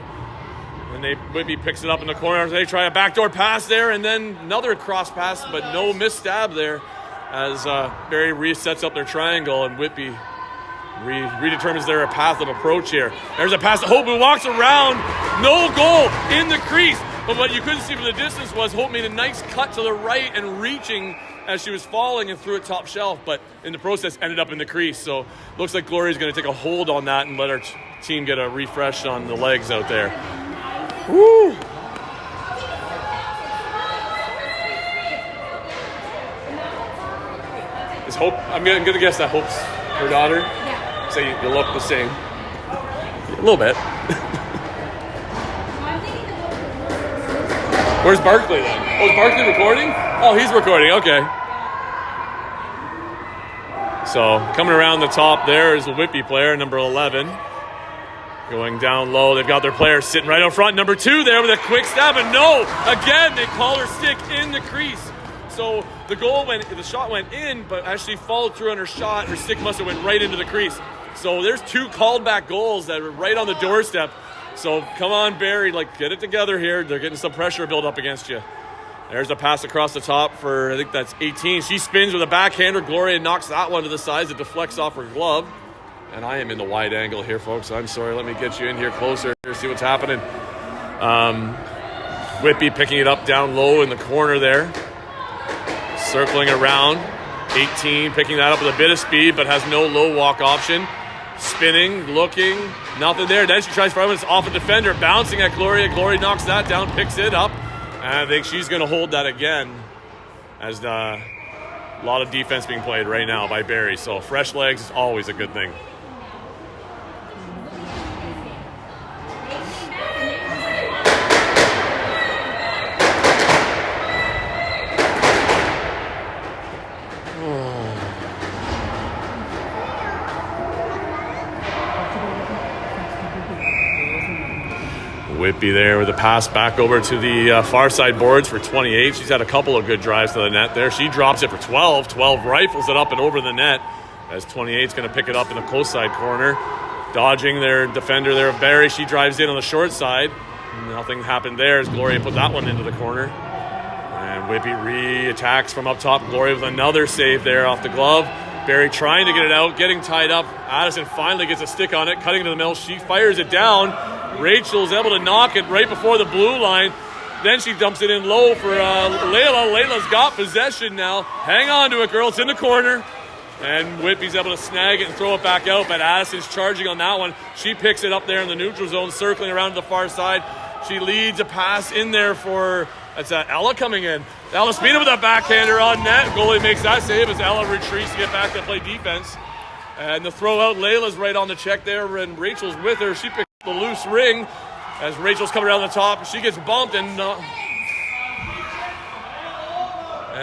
And Whitby picks it up in the corner. They try a backdoor pass there, and then another cross pass, but no missed-stab there as Barrie resets up their triangle, and Whitby redetermines their path of approach here. There's a pass to Hope, who walks around. No goal in the crease. But what you couldn't see from the distance was Hope made a nice cut to the right and reaching as she was falling and threw it top shelf, but in the process ended up in the crease. So looks like Gloria's going to take a hold on that and let her team get a refresh on the legs out there. Woo! Is Hope, I'm going to guess that Hope's her daughter? Yeah. So you look the same. A little bit. Where's Barkley then? Oh, is Barkley recording? Oh, he's recording. Okay. So coming around the top there is the Whitby player, number 11. Going down low. They've got their player sitting right out front. Number 2 there with a quick stab. And no, again, they call her stick in the crease. So the shot went in, but as she followed through on her shot, her stick must have went right into the crease. So there's 2 called back goals that are right on the doorstep. So come on, Barrie, get it together here. They're getting some pressure built up against you. There's a pass across the top for, I think that's 18. She spins with a backhander. Gloria knocks that one to the sides. It deflects off her glove. And I am in the wide angle here, folks. I'm sorry. Let me get you in here closer to see what's happening. Whitby picking it up down low in the corner there. Circling around. 18 picking that up with a bit of speed, but has no low walk option. Spinning, looking, nothing there. Then she tries for it's off a defender, bouncing at Gloria. Gloria knocks that down, picks it up. And I think she's going to hold that again, as a lot of defense being played right now by Barrie. So fresh legs is always a good thing. Whitby there with a pass back over to the far side boards for 28. She's had a couple of good drives to the net there. She drops it for 12. 12 rifles it up and over the net as 28's going to pick it up in the close side corner. Dodging their defender there of Barrie. She drives in on the short side. Nothing happened there as Gloria put that one into the corner. And Whitby re-attacks from up top. Gloria with another save there off the glove. Barrie trying to get it out, getting tied up. Addison finally gets a stick on it, cutting to the middle. She fires it down. Rachel's able to knock it right before the blue line. Then she dumps it in low for Layla. Layla's got possession now. Hang on to it, girl. It's in the corner. And Whitby's able to snag it and throw it back out, but Addison's charging on that one. She picks it up there in the neutral zone, circling around to the far side. She leads a pass in there for, that's Ella coming in. Ella Spina with a backhander on net. Goalie makes that save as Ella retreats to get back to play defense. And the throw out, Layla's right on the check there, and Rachel's with her. She picks the loose ring as Rachel's coming around the top. She gets bumped, and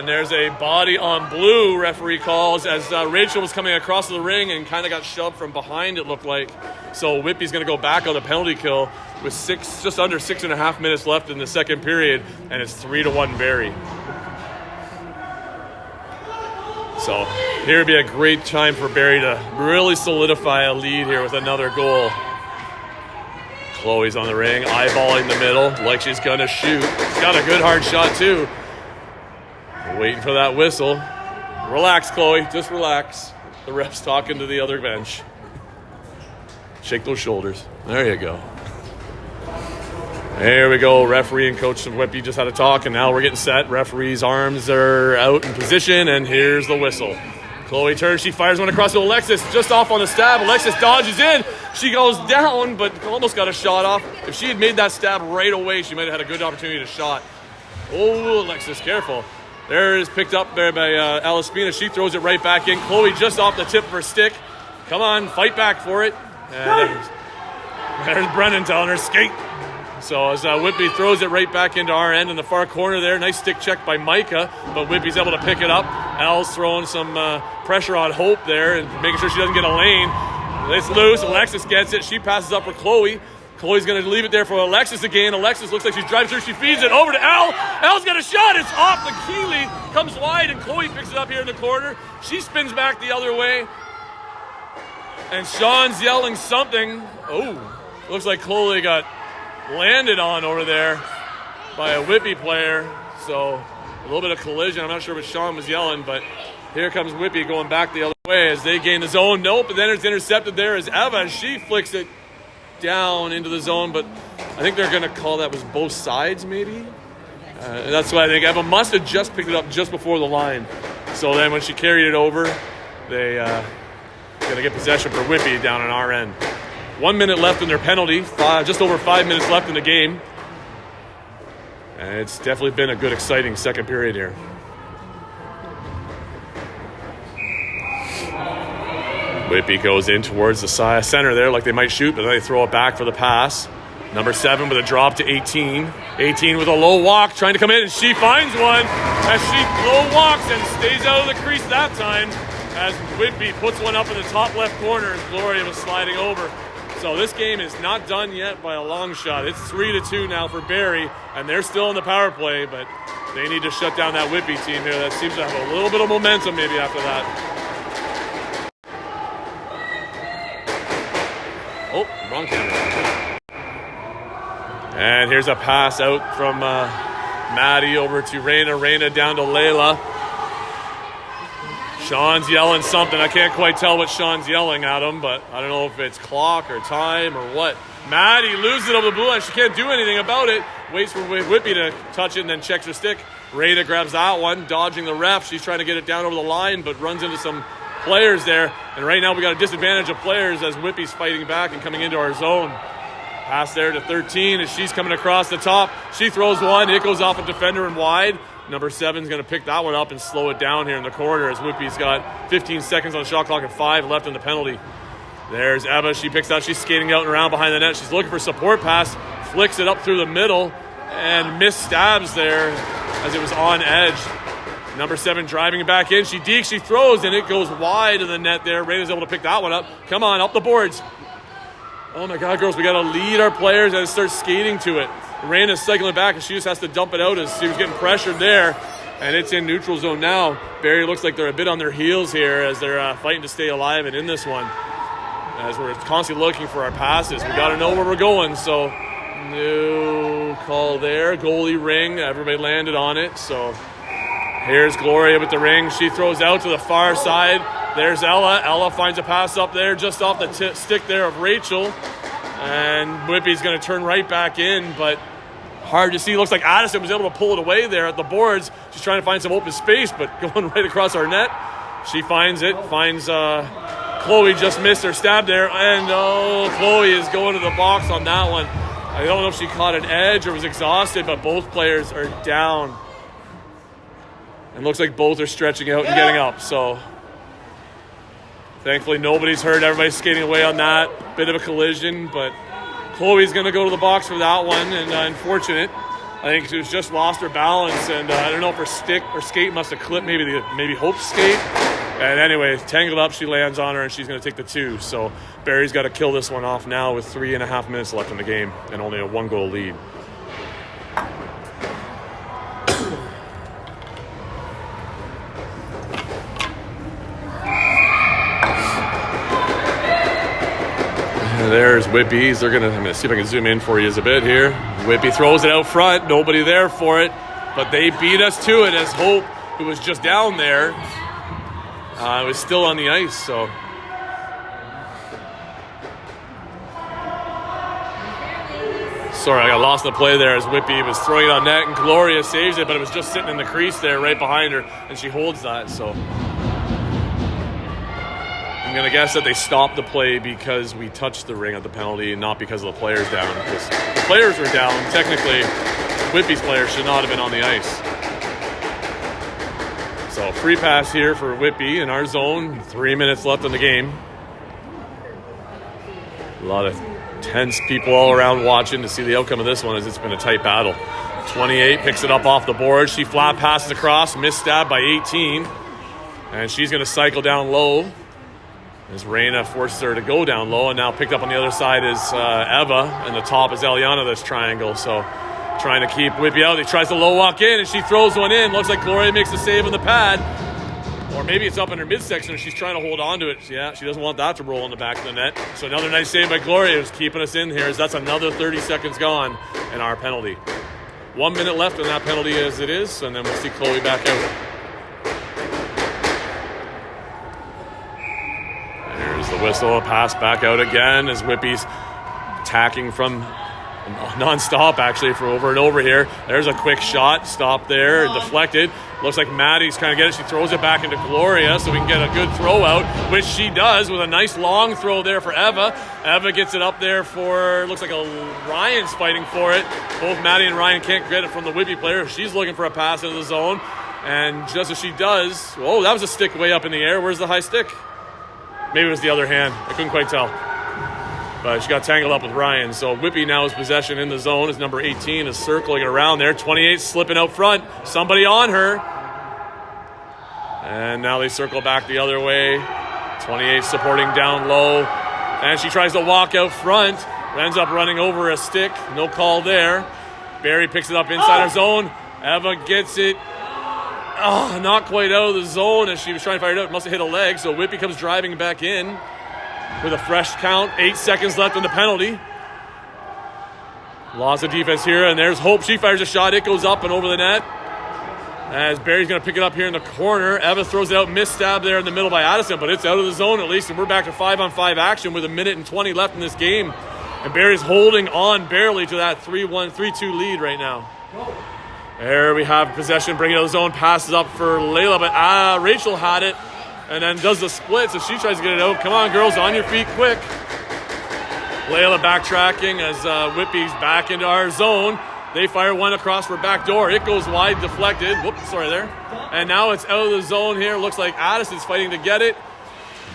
there's a body on blue, referee calls, as Rachel was coming across the ring and kind of got shoved from behind, it looked like. So Whitby's going to go back on the penalty kill with just under 6.5 minutes left in the second period, and it's 3-1 Barrie. So here would be a great time for Barrie to really solidify a lead here with another goal. Chloe's on the ring, eyeballing the middle like she's going to shoot. She's got a good hard shot too. Waiting for that whistle. Relax, Chloe. Just relax. The ref's talking to the other bench. Shake those shoulders. There you go. There we go. Referee and coach of Whitby just had a talk, and now we're getting set. Referee's arms are out in position, and here's the whistle. Chloe turns. She fires one across to Alexis, just off on the stab. Alexis dodges in. She goes down, but almost got a shot off. If she had made that stab right away, she might have had a good opportunity to shot. Oh, Alexis, careful. There is picked up there by Alice Spina. She throws it right back in. Chloe just off the tip of her stick. Come on, fight back for it. And there's Brennan telling her, skate. So as Whitby throws it right back into our end in the far corner there. Nice stick check by Micah, but Whitby's able to pick it up. Al's throwing some pressure on Hope there and making sure she doesn't get a lane. It's loose. Alexis gets it. She passes up for Chloe. Chloe's going to leave it there for Alexis again. Alexis looks like she's driving through. She feeds it over to Al. Al's got a shot. It's off the Keeley. Comes wide, and Chloe picks it up here in the corner. She spins back the other way. And Sean's yelling something. Oh, looks like Chloe got landed on over there by a Whitby player. So a little bit of collision. I'm not sure what Sean was yelling, but here comes Whitby going back the other way as they gain the zone. Nope, and then it's intercepted there as Eva. She flicks it down into the zone, but I think they're going to call that was both sides maybe. And that's why I think Eva must have just picked it up just before the line. So then when she carried it over, they going to get possession for Whitby down on our end. 1 minute left in their penalty, just over 5 minutes left in the game. And it's definitely been a good, exciting second period here. Whitby goes in towards the center there like they might shoot, but then they throw it back for the pass. Number 7 with a drop to 18. 18 with a low walk, trying to come in, and she finds one as she low walks and stays out of the crease that time as Whitby puts one up in the top left corner as Gloria was sliding over. So this game is not done yet by a long shot. It's 3-2 now for Barrie, and they're still in the power play, but They need to shut down that Whitby team here. That seems to have a little bit of momentum maybe after that. Oh, wrong camera. And here's a pass out from Maddie over to Raina. Raina down to Layla. Sean's yelling something. I can't quite tell what Sean's yelling at him, but I don't know if it's clock or time or what. Maddie loses it over the blue line. She can't do anything about it. Waits for Whitby to touch it and then checks her stick. Raina grabs that one, dodging the ref. She's trying to get it down over the line, but runs into some players there. And right now we got a disadvantage of players as Whitby's fighting back and coming into our zone. Pass there to 13 as she's coming across the top. She throws one. It goes off a defender and wide. Number 7's going to pick that one up and slow it down here in the corner as Whitby's got 15 seconds on the shot clock and 5 left in the penalty. There's Eva. She picks up. She's skating out and around behind the net. She's looking for support pass. Flicks it up through the middle and misstabs there as it was on edge. Number 7 driving it back in. She dekes. She throws and it goes wide of the net there. Raina's able to pick that one up. Come on, up the boards. Oh my God, girls, we got to lead our players and start skating to it. Raina's cycling back and she just has to dump it out as she was getting pressured there. And it's in neutral zone now. Barrie looks like they're a bit on their heels here as they're fighting to stay alive and in this one. As we're constantly looking for our passes. We got to know where we're going. So, no call there. Goalie ring. Everybody landed on it. So, here's Gloria with the ring. She throws out to the far side. There's Ella. Ella finds a pass up there just off the stick there of Rachel. And Whitby's going to turn right back in, but hard to see. Looks like Addison was able to pull it away there at the boards. She's trying to find some open space, but going right across our net. She finds it. Finds Chloe just missed her stab there. And, Chloe is going to the box on that one. I don't know if she caught an edge or was exhausted, but both players are down. And looks like both are stretching out and getting up, so... Thankfully, nobody's hurt. Everybody's skating away on that. Bit of a collision, but Chloe's going to go to the box for that one. And unfortunate. I think she was just lost her balance. And I don't know if her stick or skate must have clipped maybe Hope's skate. And anyway, tangled up, she lands on her, and she's going to take the 2. So Barrie's got to kill this one off now with 3.5 minutes left in the game and only a 1-goal lead. There's Whitby's. I'm going to see if I can zoom in for you a bit here. Whitby throws it out front. Nobody there for it. But they beat us to it as Hope, who was just down there, was still on the ice. So sorry, I got lost in the play there as Whitby was throwing it on net. And Gloria saves it, but it was just sitting in the crease there right behind her. And she holds that. So I'm going to guess that they stopped the play because we touched the ring at the penalty and not because of the players down. Because the players were down. Technically, Whitby's players should not have been on the ice. So free pass here for Whitby in our zone. 3 minutes left in the game. A lot of tense people all around watching to see the outcome of this one as it's been a tight battle. 28 picks it up off the board. She flat passes across. Missed stab by 18. And she's going to cycle down low. As Raina forces her to go down low, and now picked up on the other side is Eva, and the top is Eliana, this triangle. So trying to keep Whitby out. He tries to low walk in, and she throws one in. Looks like Gloria makes the save on the pad. Or maybe it's up in her midsection, and she's trying to hold on to it. Yeah, she doesn't want that to roll in the back of the net. So another nice save by Gloria, who's keeping us in here, as that's another 30 seconds gone in our penalty. 1 minute left in that penalty as it is, and then we'll see Chloe back out. There's the whistle, pass back out again as Whitby's attacking from non-stop actually for over and over here. There's a quick shot, stop there, deflected. Looks like Maddie's trying to get it. She throws it back into Gloria so we can get a good throw out, which she does with a nice long throw there for Eva. Eva gets it up there for, looks like Ryan's fighting for it. Both Maddie and Ryan can't get it from the Whitby player. She's looking for a pass into the zone. And just as she does, oh, that was a stick way up in the air. Where's the high stick? Maybe it was the other hand. I couldn't quite tell. But she got tangled up with Ryan. So Whitby now has possession in the zone as number 18 is circling it around there. 28 slipping out front. Somebody on her. And now they circle back the other way. 28 supporting down low. And she tries to walk out front. Ends up running over a stick. No call there. Barrie picks it up inside her zone. Eva gets it. Oh, not quite out of the zone as she was trying to fire it out. Must have hit a leg, so Whitby comes driving back in with a fresh count. 8 seconds left in the penalty. Loss of defense here, and there's Hope. She fires a shot. It goes up and over the net. As Barrie's going to pick it up here in the corner. Eva throws it out. Missed stab there in the middle by Addison, but it's out of the zone at least, and we're back to 5-on-5 action with 1:20 left in this game. And Barrie's holding on barely to that 3-1, 3-2 lead right now. There we have possession, bringing it to the zone, passes up for Layla, but Rachel had it, and then does the split, so she tries to get it out. Come on, girls, on your feet, quick. Layla backtracking as Whitby's back into our zone. They fire one across for back door. It goes wide, deflected. Whoops, sorry there. And now it's out of the zone here. Looks like Addison's fighting to get it.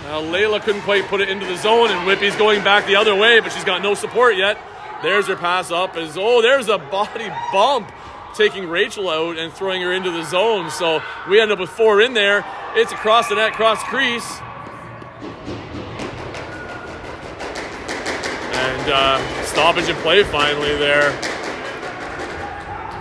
Layla couldn't quite put it into the zone, and Whitby's going back the other way, but she's got no support yet. There's her pass up. There's a body bump, taking Rachel out and throwing her into the zone. So we end up with 4 in there. It's across the net, cross crease. And stoppage and play finally there.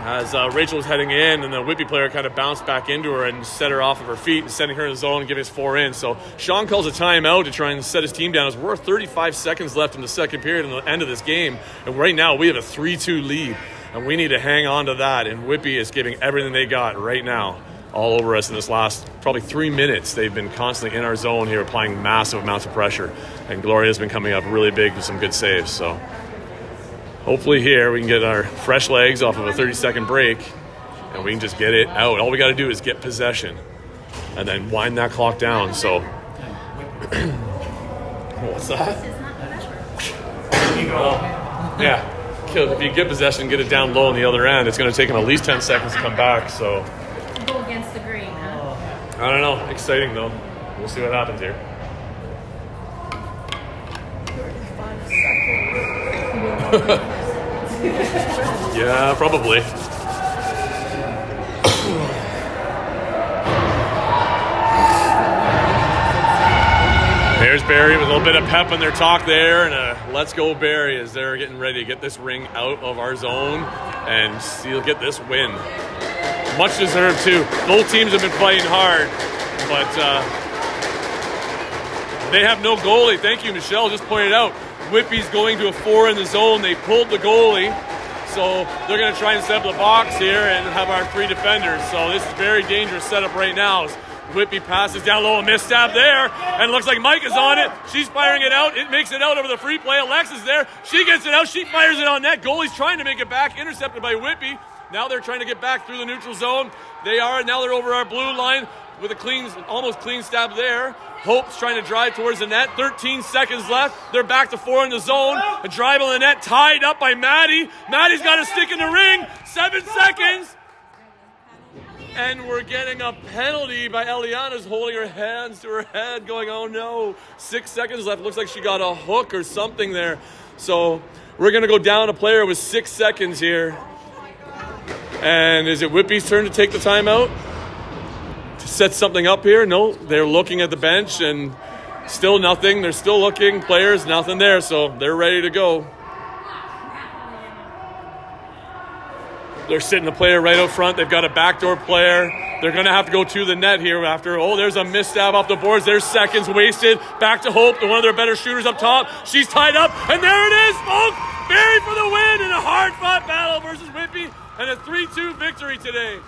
As Rachel was heading in, and the Whitby player kind of bounced back into her and set her off of her feet and sending her in the zone and giving us 4 in. So Sean calls a timeout to try and set his team down as we're 35 seconds left in the second period and the end of this game. And right now we have a 3-2 lead. And we need to hang on to that. And Whitby is giving everything they got right now all over us in this last probably 3 minutes. They've been constantly in our zone here, applying massive amounts of pressure. And Gloria's been coming up really big with some good saves. So hopefully here we can get our fresh legs off of a 30-second break and we can just get it out. All we got to do is get possession and then wind that clock down. So what's that? Yeah. If you get possession, get it down low on the other end, it's going to take them at least 10 seconds to come back. So Go against the grain, huh? I don't know. Exciting, though. We'll see what happens here. Yeah, probably. There's Barrie with a little bit of pep in their talk there, and let's go Barrie as they're getting ready to get this ring out of our zone and still get this win. Much deserved too. Both teams have been fighting hard, but they have no goalie. Thank you, Michelle just pointed out. Whitby's going to a 4 in the zone. They pulled the goalie, so they're going to try and set up the box here and have our 3 defenders. So this is a very dangerous setup right now. Whitby passes down low, a missed stab there, and it looks like Mike is on it. She's firing it out. It makes it out over the free play. Alexa's there. She gets it out. She fires it on net. Goalie's trying to make it back, intercepted by Whitby. Now they're trying to get back through the neutral zone. They are. Now they're over our blue line with a almost clean stab there. Hope's trying to drive towards the net. 13 seconds left. They're back to 4 in the zone. A drive on the net, tied up by Maddie. Maddie's got a stick in the ring. 7 seconds. And we're getting a penalty by Eliana's holding her hands to her head going, oh no. 6 seconds left. Looks like she got a hook or something there. So we're going to go down a player with 6 seconds here. And is it Whitby's turn to take the timeout? To set something up here? No, they're looking at the bench and still nothing. They're still looking. Players, nothing there. So they're ready to go. They're sitting the player right out front. They've got a backdoor player. They're going to have to go to the net here after. Oh, there's a missed stab off the boards. There's seconds wasted. Back to Hope, one of their better shooters up top. She's tied up, and there it is, folks. Barrie for the win in a hard-fought battle versus Whitby, and a 3-2 victory today.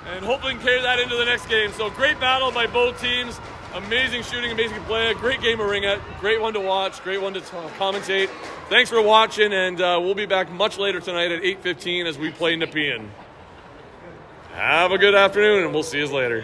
And hopefully can carry that into the next game. So great battle by both teams. Amazing shooting, amazing play. Great game of Ringette. Great one to watch. Great one to commentate. Thanks for watching, and we'll be back much later tonight at 8:15 as we play Nepean. Have a good afternoon, and we'll see you later.